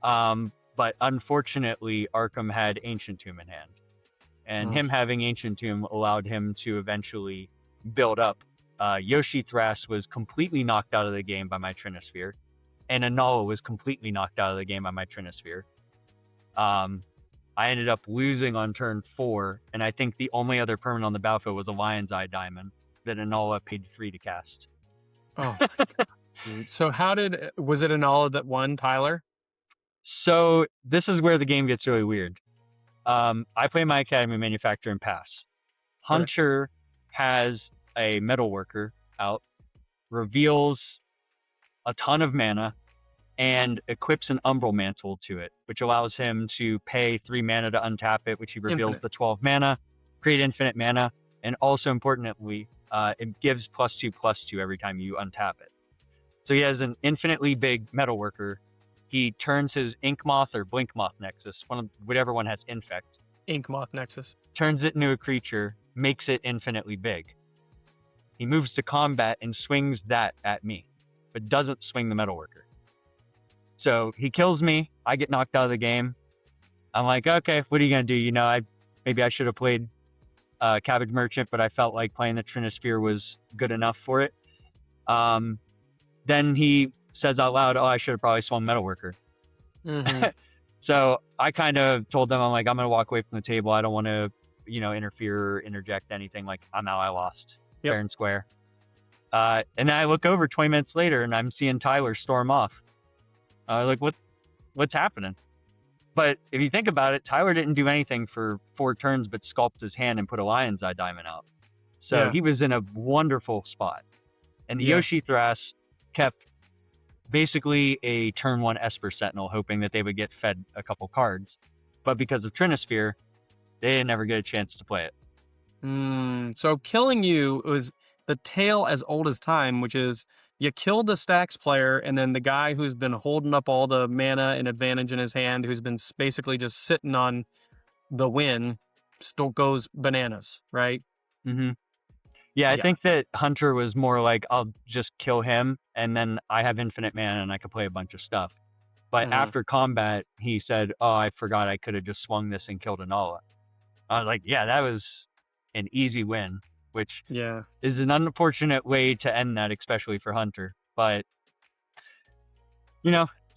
but unfortunately Arkham had Ancient Tomb in hand. And him having Ancient Tomb allowed him to eventually build up. Yoshi Thras was completely knocked out of the game by my Trinisphere, and Anala was completely knocked out of the game by my Trinisphere. I ended up losing on turn 4, and I think the only other permanent on the battlefield was a Lion's Eye Diamond that Anala paid 3 to cast. Oh, my God, dude. So was it Anala that won, Tyler? So this is where the game gets really weird. I play my Academy Manufacturer and pass. Hunter has a Metalworker out, reveals a ton of mana, and equips an Umbral Mantle to it, which allows him to pay 3 mana to untap it, which he reveals the 12 mana, create infinite mana, and also importantly, it gives +2/+2 every time you untap it. So he has an infinitely big Metalworker. He turns his Inkmoth or Blinkmoth Nexus, whatever one has Infect. Inkmoth Nexus. Turns it into a creature, makes it infinitely big. He moves to combat and swings that at me, but doesn't swing the Metalworker. So he kills me. I get knocked out of the game. I'm like, okay, what are you going to do? Maybe I should have played Cabbage Merchant, but I felt like playing the Trinisphere was good enough for it. Then he says out loud, I should have probably swung Metalworker. So I kind of told them, I'm like, I'm going to walk away from the table. I don't want to, interfere or interject anything. Like, I'm out, I lost. Fair and square. And then I look over 20 minutes later and I'm seeing Tyler storm off. Like, what's happening? But if you think about it, Tyler didn't do anything for 4 turns but sculpt his hand and put a Lion's Eye Diamond out. So he was in a wonderful spot. And the Yoshi Thras kept basically a turn 1 Esper Sentinel, hoping that they would get fed a couple cards. But because of Trinisphere, they didn't ever get a chance to play it. So killing you was the tale as old as time, which is you killed the stacks player, and then the guy who's been holding up all the mana and advantage in his hand, who's been basically just sitting on the win, still goes bananas, right? Yeah, I think that Hunter was more like, I'll just kill him, and then I have infinite mana and I can play a bunch of stuff. But after combat, he said, I forgot I could have just swung this and killed Anala. I was like, yeah, that was an easy win, which is an unfortunate way to end that, especially for Hunter. But,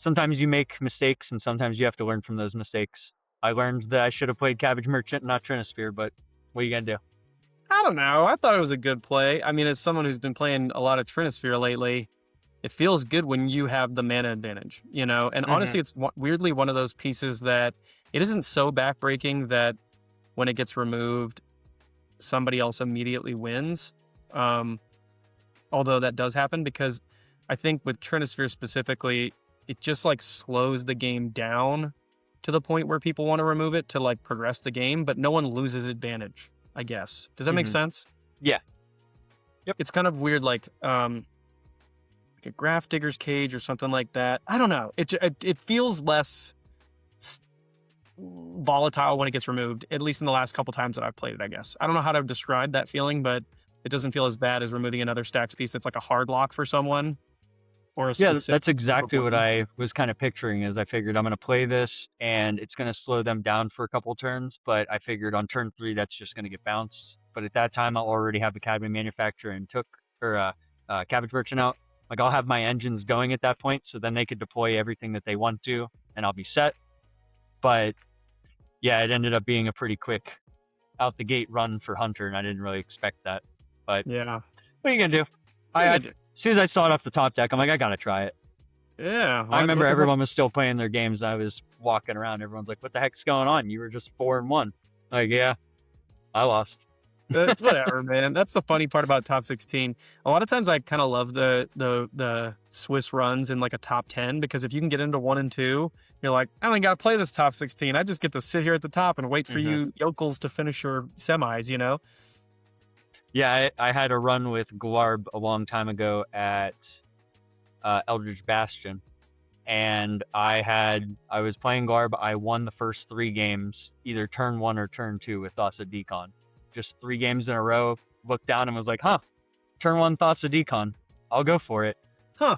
sometimes you make mistakes, and sometimes you have to learn from those mistakes. I learned that I should have played Cabbage Merchant, not Trinisphere, but what are you going to do? I don't know. I thought it was a good play. I mean, as someone who's been playing a lot of Trinisphere lately, it feels good when you have the mana advantage, And honestly, it's weirdly one of those pieces that it isn't so backbreaking that when it gets removed, somebody else immediately wins. Although that does happen, because I think with Trinisphere specifically, it just slows the game down to the point where people want to remove it to progress the game, but no one loses advantage, I guess. Does that make sense? Yeah. Yep. It's kind of weird, like a Graph Digger's Cage or something like that. I don't know. It feels less volatile when it gets removed, at least in the last couple times that I've played it, I guess. I don't know how to describe that feeling, but it doesn't feel as bad as removing another stacks piece that's like a hard lock for someone. Or that's exactly what I was kind of picturing. Is I figured I'm going to play this and it's going to slow them down for a couple turns, but I figured on turn 3 that's just going to get bounced. But at that time I'll already have the Academy Manufacturer and Cabbage Merchant out. Like, I'll have my engines going at that point, so then they could deploy everything that they want to, and I'll be set. But yeah, it ended up being a pretty quick out the gate run for Hunter, and I didn't really expect that. But yeah, what are you gonna do? As soon as I saw it off the top deck, I'm like, I gotta try it. Yeah. I remember everyone was still playing their games. I was walking around. Everyone's like, "What the heck's going on? You were just 4-1." Like, yeah, I lost. Whatever, man. That's the funny part about top 16. A lot of times I kind of love the Swiss runs in like a top 10, because if you can get into 1 and 2, you're like, I don't even got to play this top 16. I just get to sit here at the top and wait for you yokels to finish your semis, you know? Yeah, I had a run with Glarb a long time ago at Eldridge Bastion, and I was playing Glarb. I won the first 3 games, either turn 1 or turn 2 with Thassa Decon. Just 3 games in a row. Looked down and was like, "Huh, turn 1 Thassa Decon. I'll go for it." Huh.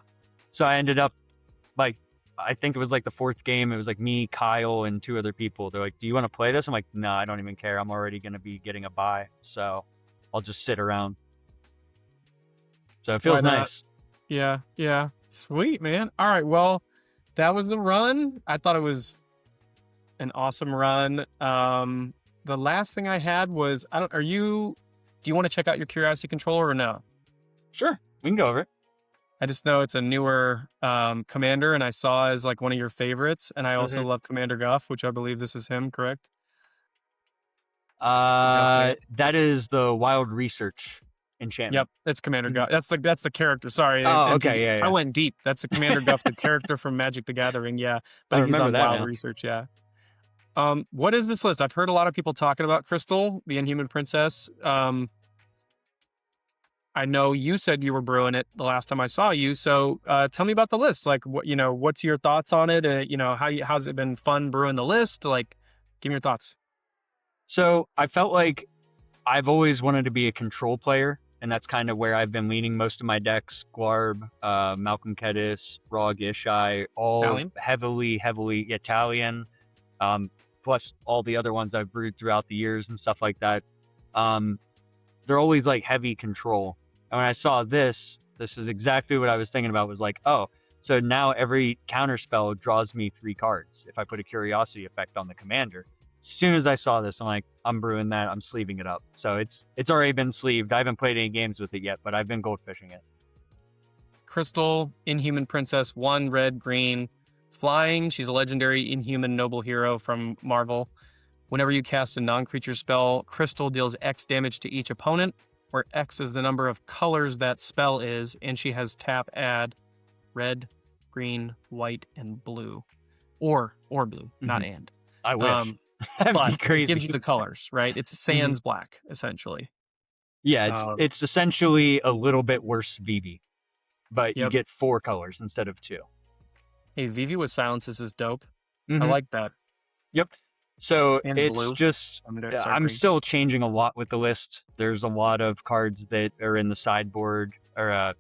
So I ended up, like, I think it was like the 4th game. It was like me, Kyle, and 2 other people. They're like, "Do you want to play this?" I'm like, "No, I don't even care. I'm already going to be getting a bye, so I'll just sit around." So it feels nice. Yeah. Sweet, man. All right, well, that was the run. I thought it was an awesome run. The last thing I had was, do you want to check out your Curiosity controller or no? Sure, we can go over it. I just know it's a newer commander, and I saw as like one of your favorites, and I also love Commander Guff, which I believe this is him, correct? That is the Wild Research enchantment. Yep, that's Commander Guff. That's the character. Sorry. Oh, okay, yeah. I went deep. That's the Commander Guff, the character from Magic the Gathering. Yeah, but he's on Wild Research. Yeah. What is this list? I've heard a lot of people talking about Crystal, the Inhuman Princess. I know you said you were brewing it the last time I saw you. So tell me about the list. Like, what's your thoughts on it? How's it been fun brewing the list? Like, give me your thoughts. So I felt like I've always wanted to be a control player, and that's kind of where I've been leaning most of my decks. Glarb, Malcolm Kedis, Rog Ishai, all Italian? heavily Italian, plus all the other ones I've brewed throughout the years and stuff like that. They're always like heavy control. And when I saw this is exactly what I was thinking about, was like, oh, so now every counterspell draws me 3 cards if I put a Curiosity effect on the commander. As soon as I saw this, I'm like, I'm brewing that. I'm sleeving it up. So it's already been sleeved. I haven't played any games with it yet, but I've been goldfishing it. Crystal, Inhuman Princess, 1 red, green, flying. She's a legendary Inhuman noble hero from Marvel. Whenever you cast a non-creature spell, Crystal deals X damage to each opponent, where X is the number of colors that spell is, and she has tap, add red, green, white, and blue. Or blue, not and. I wish. But it gives you the colors, right? It's sans black, essentially. Yeah, it's essentially a little bit worse Vivi, but you get 4 colors instead of 2. Hey, Vivi with silences is dope. I like that. Yep. So and it's blue. just, I'm still changing a lot with the list. There's a lot of cards that are in the sideboard or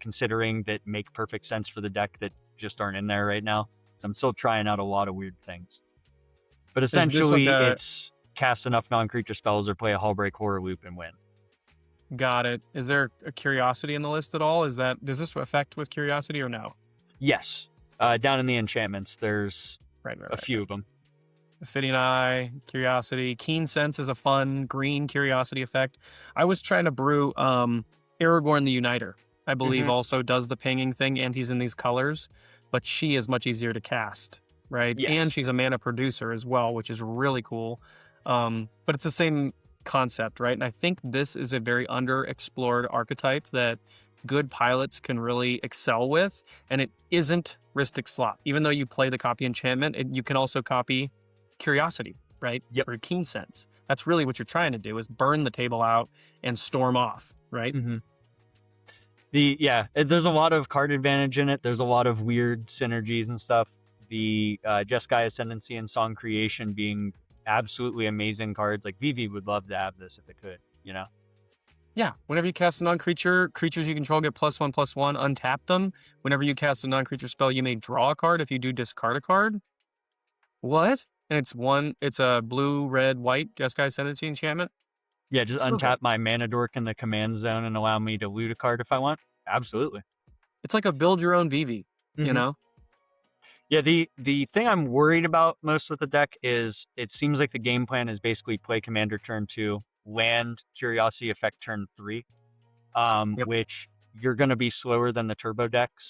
considering that make perfect sense for the deck that just aren't in there right now. So I'm still trying out a lot of weird things. But essentially, it's cast enough non-creature spells or play a Hullbreak Horror Loop and win. Got it. Is there a Curiosity in the list at all? Does this affect with Curiosity or no? Yes. Down in the enchantments, there's a few of them. Fitting Eye, Curiosity. Keen Sense is a fun green Curiosity effect. I was trying to brew Aragorn the Uniter. I believe also does the pinging thing, and he's in these colors, but she is much easier to cast, right? Yeah. And she's a mana producer as well, which is really cool. But it's the same concept, right? And I think this is a very underexplored archetype that good pilots can really excel with, and it isn't Rhystic Slop. Even though you play the copy enchantment, you can also copy Curiosity, right? Yep. Or Keen Sense. That's really what you're trying to do, is burn the table out and storm off, right? There's a lot of card advantage in it. There's a lot of weird synergies and stuff. The Jeskai Ascendancy and Song Creation being absolutely amazing cards. Like Vivi would love to have this if it could, you know? Yeah. Whenever you cast a non-creature, creatures you control get +1/+1, untap them. Whenever you cast a non-creature spell, you may draw a card. If you do, discard a card. What? And it's a blue, red, white Jeskai Ascendancy enchantment? Yeah, just untap my Mana Dork in the command zone and allow me to loot a card if I want. Absolutely. It's like a build your own Vivi, you know? Yeah, the thing I'm worried about most with the deck is it seems like the game plan is basically play Commander turn 2, land Curiosity effect turn 3, which you're going to be slower than the turbo decks.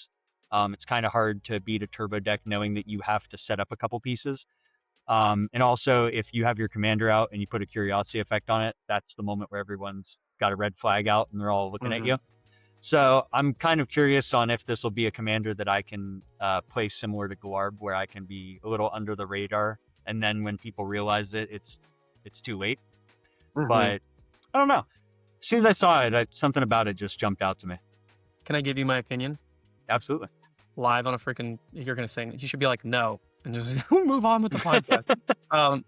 It's kind of hard to beat a turbo deck knowing that you have to set up a couple pieces. And also, if you have your commander out and you put a curiosity effect on it, that's the moment where everyone's got a red flag out and they're all looking at you. So I'm kind of curious on if this will be a commander that I can play similar to Glarb, where I can be a little under the radar, and then when people realize it, it's too late. But I don't know. As soon as I saw it, something about it just jumped out to me. Can I give you my opinion? Absolutely. Live on a freaking, you're going to say, you should be like, no, and just move on with the podcast.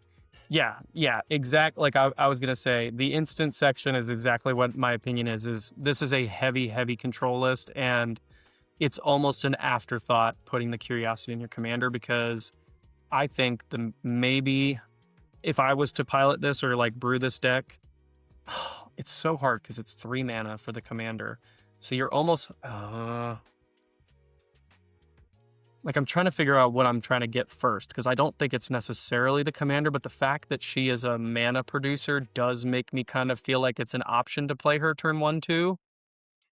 Yeah, exactly. Like I was going to say, the instant section is exactly what my opinion is this is a heavy control list, and it's almost an afterthought putting the curiosity in your commander, because I think maybe if I was to pilot this or like brew this deck, it's so hard because it's 3 mana for the commander. So you're almost, like I'm trying to figure out what I'm trying to get first, because I don't think it's necessarily the commander, but the fact that she is a mana producer does make me kind of feel like it's an option to play her turn 1, 2.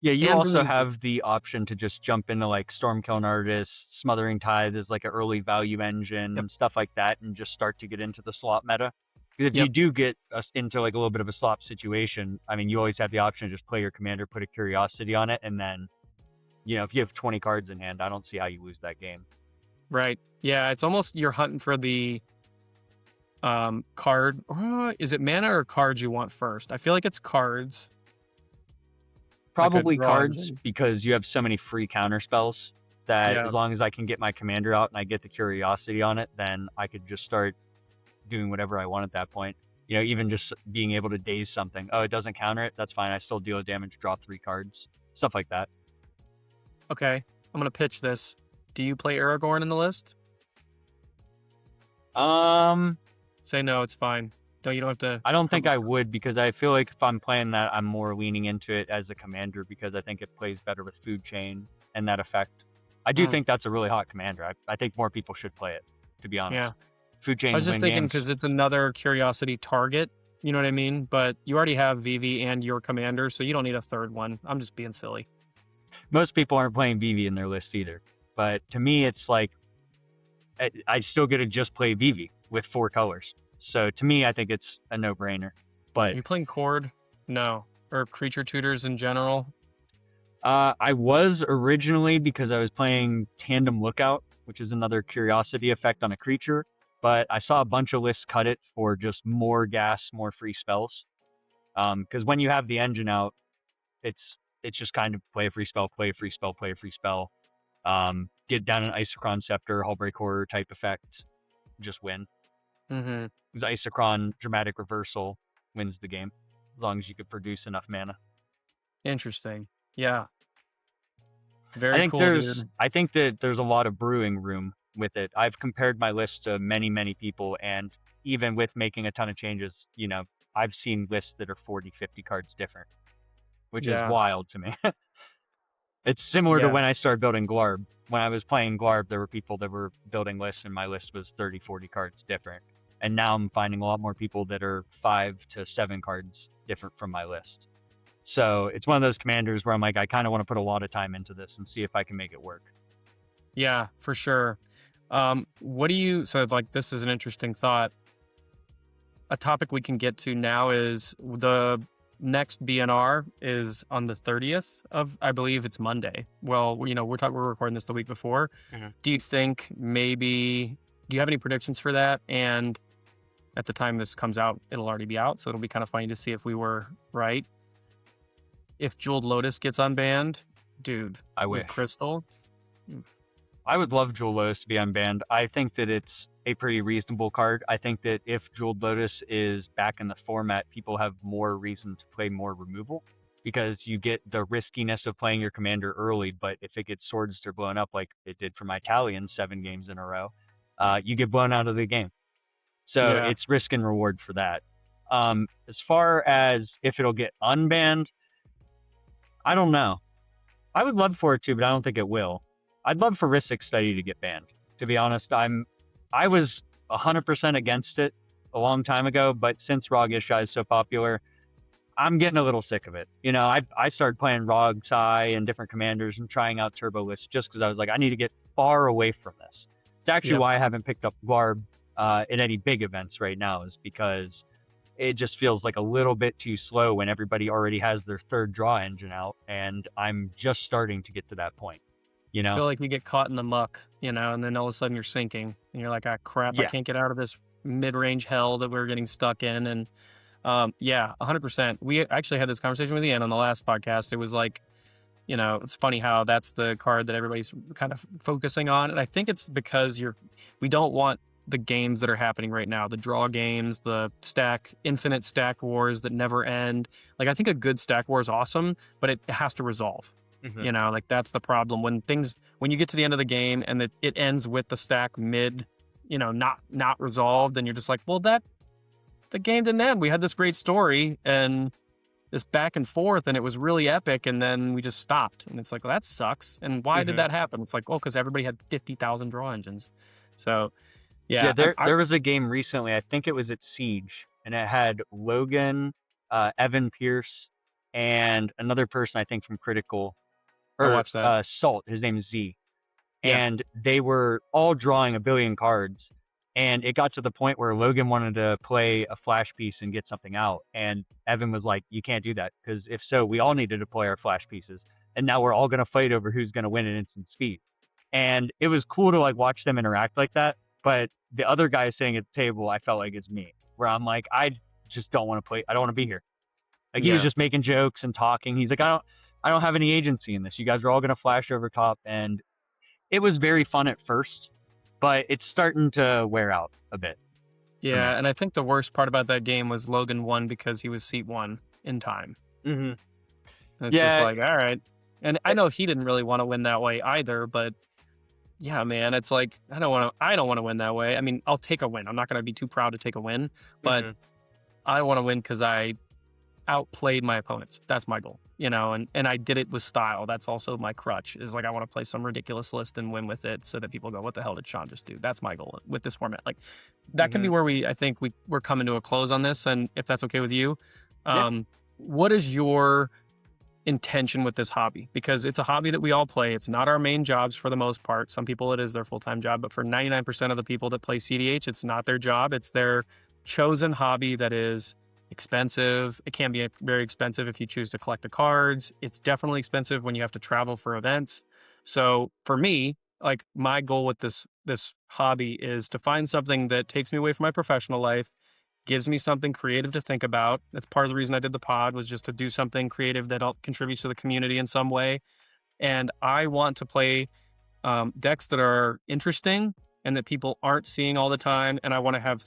Yeah, you also have the option to just jump into like Stormkiln Artist, Smothering Tithe is like an early value engine, and stuff like that, and just start to get into the slot meta. Because if you do get us into like a little bit of a slop situation, I mean, you always have the option to just play your commander, put a curiosity on it, and then, you know, if you have 20 cards in hand, I don't see how you lose that game. Right. Yeah, it's almost you're hunting for the card. Is it mana or cards you want first? I feel like it's cards. Probably cards, because you have so many free counter spells that as long as I can get my commander out and I get the curiosity on it, then I could just start doing whatever I want at that point. You know, even just being able to daze something. Oh, it doesn't counter it? That's fine. I still deal damage, draw 3 cards. Stuff like that. Okay, I'm going to pitch this. Do you play Aragorn in the list? Say no, it's fine. You don't have to. I don't think I would, because I feel like if I'm playing that, I'm more leaning into it as a commander, because I think it plays better with Food Chain and that effect. I do think that's a really hot commander. I think more people should play it, to be honest. Yeah. Food Chain. I was just thinking because it's another curiosity target. You know what I mean? But you already have VV and your commander, so you don't need a third one. I'm just being silly. Most people aren't playing VV in their list either. But to me, it's like I still get to just play VV with 4 colors. So to me, I think it's a no-brainer. But are you playing Cord? No. Or creature tutors in general? I was originally, because I was playing Tandem Lookout, which is another curiosity effect on a creature. But I saw a bunch of lists cut it for just more gas, more free spells. Because when you have the engine out, it's just kind of play a free spell, play a free spell, play a free spell. Get down an Isochron Scepter, Hullbreak Horror type effect, just win. The Isochron Dramatic Reversal wins the game, as long as you could produce enough mana. Interesting. Yeah. Very cool, dude. I think that there's a lot of brewing room with it. I've compared my list to many people, and even with making a ton of changes, you know, I've seen lists that are 40, 50 cards different, which is wild to me. It's similar to when I started building Glarb. When I was playing Glarb, there were people that were building lists, and my list was 30, 40 cards different. And now I'm finding a lot more people that are 5 to 7 cards different from my list. So it's one of those commanders where I'm like, I kind of want to put a lot of time into this and see if I can make it work. Yeah, for sure. So like, this is an interesting thought. A topic we can get to now is the next BNR is on the 30th of, I believe it's Monday. Well, you know, we're recording this the week before. Do you think do you have any predictions for that? And at the time this comes out, it'll already be out. So it'll be kind of funny to see if we were right. If Jeweled Lotus gets unbanned, dude, I wish. With Crystal. I would love Jeweled Lotus to be unbanned. I think that it's a pretty reasonable card. I think that if Jeweled Lotus is back in the format, people have more reason to play more removal, because you get the riskiness of playing your commander early, but if it gets swords or blown up like it did for my Italian 7 games in a row, you get blown out of the game. So it's risk and reward for that. As far as if it'll get unbanned, I don't know. I would love for it to, but I don't think it will. I'd love for Rhystic Study to get banned. To be honest, I was 100% against it a long time ago, but since Raw Gishai is so popular, I'm getting a little sick of it. You know, I started playing ROG-SI and different commanders and trying out turbo lists just because I was like, I need to get far away from this. It's actually why I haven't picked up Garb in any big events right now, is because it just feels like a little bit too slow when everybody already has their third draw engine out, and I'm just starting to get to that point. You know, I feel like you get caught in the muck, you know, and then all of a sudden you're sinking, and you're like, ah, crap, I can't get out of this mid-range hell that we're getting stuck in. And 100%. We actually had this conversation with Ian on the last podcast. It was like, you know, it's funny how that's the card that everybody's kind of focusing on. And I think it's because we don't want the games that are happening right now, the draw games, the infinite stack wars that never end. Like, I think a good stack war is awesome, but it has to resolve. Mm-hmm. You know, like that's the problem when you get to the end of the game and it ends with the stack mid, you know, not resolved, and you're just like, well, the game didn't end. We had this great story and this back and forth, and it was really epic, and then we just stopped. And it's like, well, that sucks. And why did that happen? It's like, oh, because everybody had 50,000 draw engines. So, yeah. There was a game recently, I think it was at Siege, and it had Logan, Evan Pierce, and another person, I think, from Critical. I watched that. Salt, his name is Z. Yeah. And they were all drawing a billion cards. And it got to the point where Logan wanted to play a flash piece and get something out. And Evan was like, you can't do that, because if so, we all needed to play our flash pieces. And now we're all going to fight over who's going to win in instant speed. And it was cool to like watch them interact like that. But the other guy sitting at the table, I felt like it's me, where I'm like, I just don't want to play. I don't want to be here. Like, he was just making jokes and talking. He's like, I don't have any agency in this. You guys are all going to flash over top. And it was very fun at first, but it's starting to wear out a bit. Yeah, and I think the worst part about that game was Logan won because he was seat 1 in time. Mm-hmm. And it's just like, all right. And I know he didn't really want to win that way either, but yeah, man, it's like, I don't want to win that way. I mean, I'll take a win. I'm not going to be too proud to take a win, but I want to win because I outplayed my opponents. That's my goal, you know, and I did it with style. That's also my crutch, is like, I want to play some ridiculous list and win with it so that people go, what the hell did Sean just do? That's my goal with this format. Like, that can be where I think we're coming to a close on this. And if that's okay with you, what is your intention with this hobby? Because it's a hobby that we all play. It's not our main jobs for the most part. Some people it is their full-time job, but for 99% of the people that play CDH, it's not their job. It's their chosen hobby that is expensive. It can be very expensive if you choose to collect the cards. It's definitely expensive when you have to travel for events. So for me, like, my goal with this hobby is to find something that takes me away from my professional life, gives me something creative to think about. That's part of the reason I did the pod, was just to do something creative that contributes to the community in some way. And I want to play decks that are interesting and that people aren't seeing all the time. And I want to have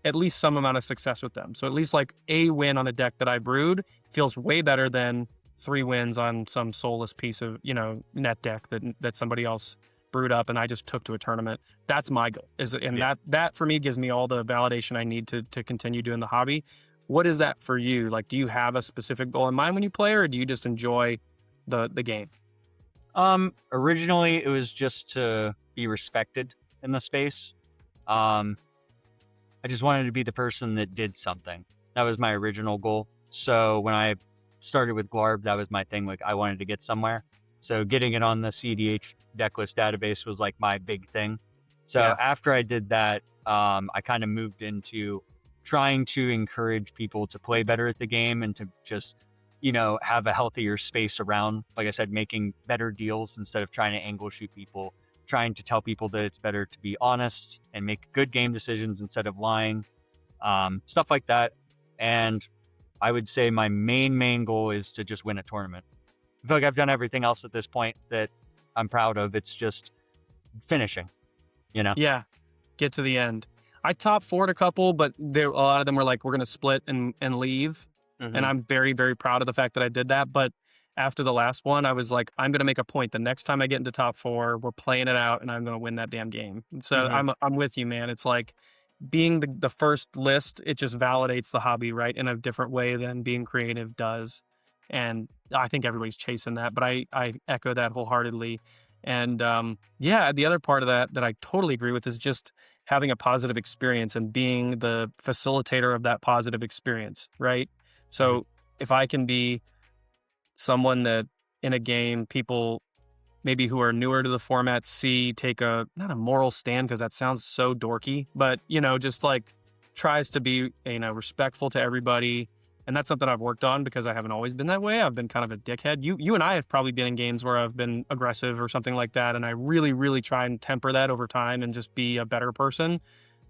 at least some amount of success with them. So at least like a win on a deck that I brewed feels way better than 3 wins on some soulless piece of, you know, net deck that somebody else brewed up and I just took to a tournament. That's my goal. That for me gives me all the validation I need to continue doing the hobby. What is that for you? Like, do you have a specific goal in mind when you play, or do you just enjoy the game? Originally it was just to be respected in the space. I just wanted to be the person that did something. That was my original goal. So when I started with Glarb, that was my thing. Like, I wanted to get somewhere. So getting it on the CDH decklist database was like my big thing. So after I did that, I kind of moved into trying to encourage people to play better at the game and to just, you know, have a healthier space around. Like I said, making better deals instead of trying to angle shoot people, trying to tell people that it's better to be honest and make good game decisions instead of lying, stuff like that. And I would say my main goal is to just win a tournament. I feel like I've done everything else at this point that I'm proud of. It's just finishing, you know? Yeah, get to the end. I top 4'd a couple, but a lot of them were like, we're going to split and leave. And I'm very, very proud of the fact that I did that. But after the last one, I was like, I'm going to make a point. The next time I get into top 4, we're playing it out and I'm going to win that damn game. And so I'm with you, man. It's like being the first list, it just validates the hobby, right, in a different way than being creative does. And I think everybody's chasing that, but I echo that wholeheartedly. And the other part of that I totally agree with is just having a positive experience and being the facilitator of that positive experience, right? So if I can be someone that in a game people maybe who are newer to the format take a not a moral stand because that sounds so dorky, but just like tries to be respectful to everybody. And that's something I've worked on because I haven't always been that way. I've been kind of a dickhead. You and I have probably been in games where I've been aggressive or something like that, and I really, really try and temper that over time and just be a better person.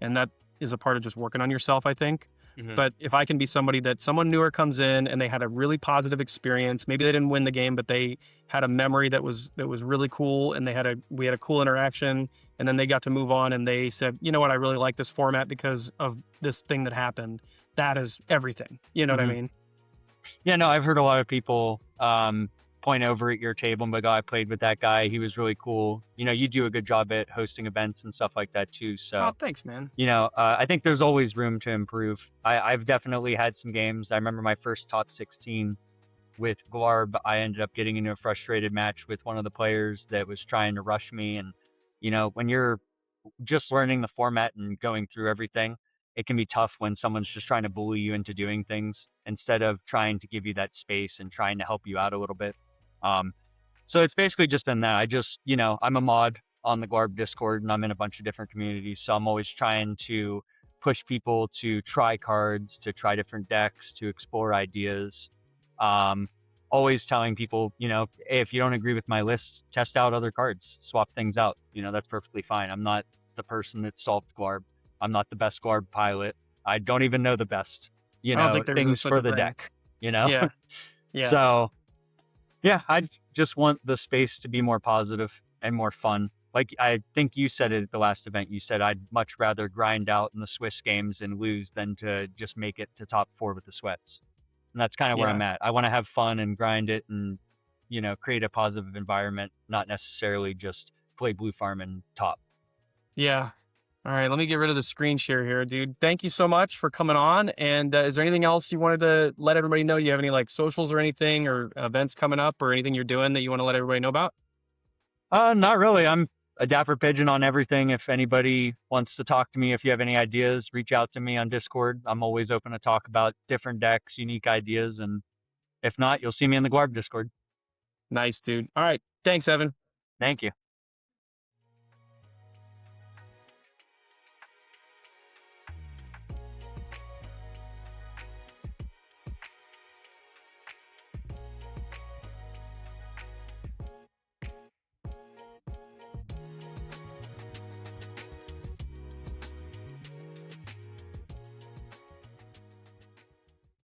And that is a part of just working on yourself, I think. Mm-hmm. But if I can be someone newer comes in and they had a really positive experience, maybe they didn't win the game, but they had a memory that was really cool, and we had a cool interaction, and then they got to move on and they said, you know what, I really like this format because of this thing that happened. That is everything. You know what I mean? Yeah, no, I've heard a lot of people point over at your table and be like, oh, I played with that guy. He was really cool. You do a good job at hosting events and stuff like that too. So, oh, thanks, man. I think there's always room to improve. I've definitely had some games. I remember my first top 16 with Glarb. I ended up getting into a frustrated match with one of the players that was trying to rush me. And, when you're just learning the format and going through everything, it can be tough when someone's just trying to bully you into doing things instead of trying to give you that space and trying to help you out a little bit. So it's basically just been that. I just, I'm a mod on the Glarb Discord, and I'm in a bunch of different communities. So I'm always trying to push people to try cards, to try different decks, to explore ideas. Always telling people, hey, if you don't agree with my list, test out other cards, swap things out. That's perfectly fine. I'm not the person that solved Glarb. I'm not the best Glarb pilot. I don't even know the best, things for the deck, Yeah. Yeah. So, yeah, I just want the space to be more positive and more fun. Like, I think you said it at the last event. You said I'd much rather grind out in the Swiss games and lose than to just make it to top 4 with the sweats. And that's kind of where I'm at. I want to have fun and grind it and, create a positive environment, not necessarily just play blue farm and top. Yeah. All right, let me get rid of the screen share here, dude. Thank you so much for coming on. And is there anything else you wanted to let everybody know? Do you have any socials or anything or events coming up or anything you're doing that you want to let everybody know about? Not really. I'm a Dapper Pigeon on everything. If anybody wants to talk to me, if you have any ideas, reach out to me on Discord. I'm always open to talk about different decks, unique ideas. And if not, you'll see me in the Glarb Discord. Nice, dude. All right. Thanks, Evan. Thank you.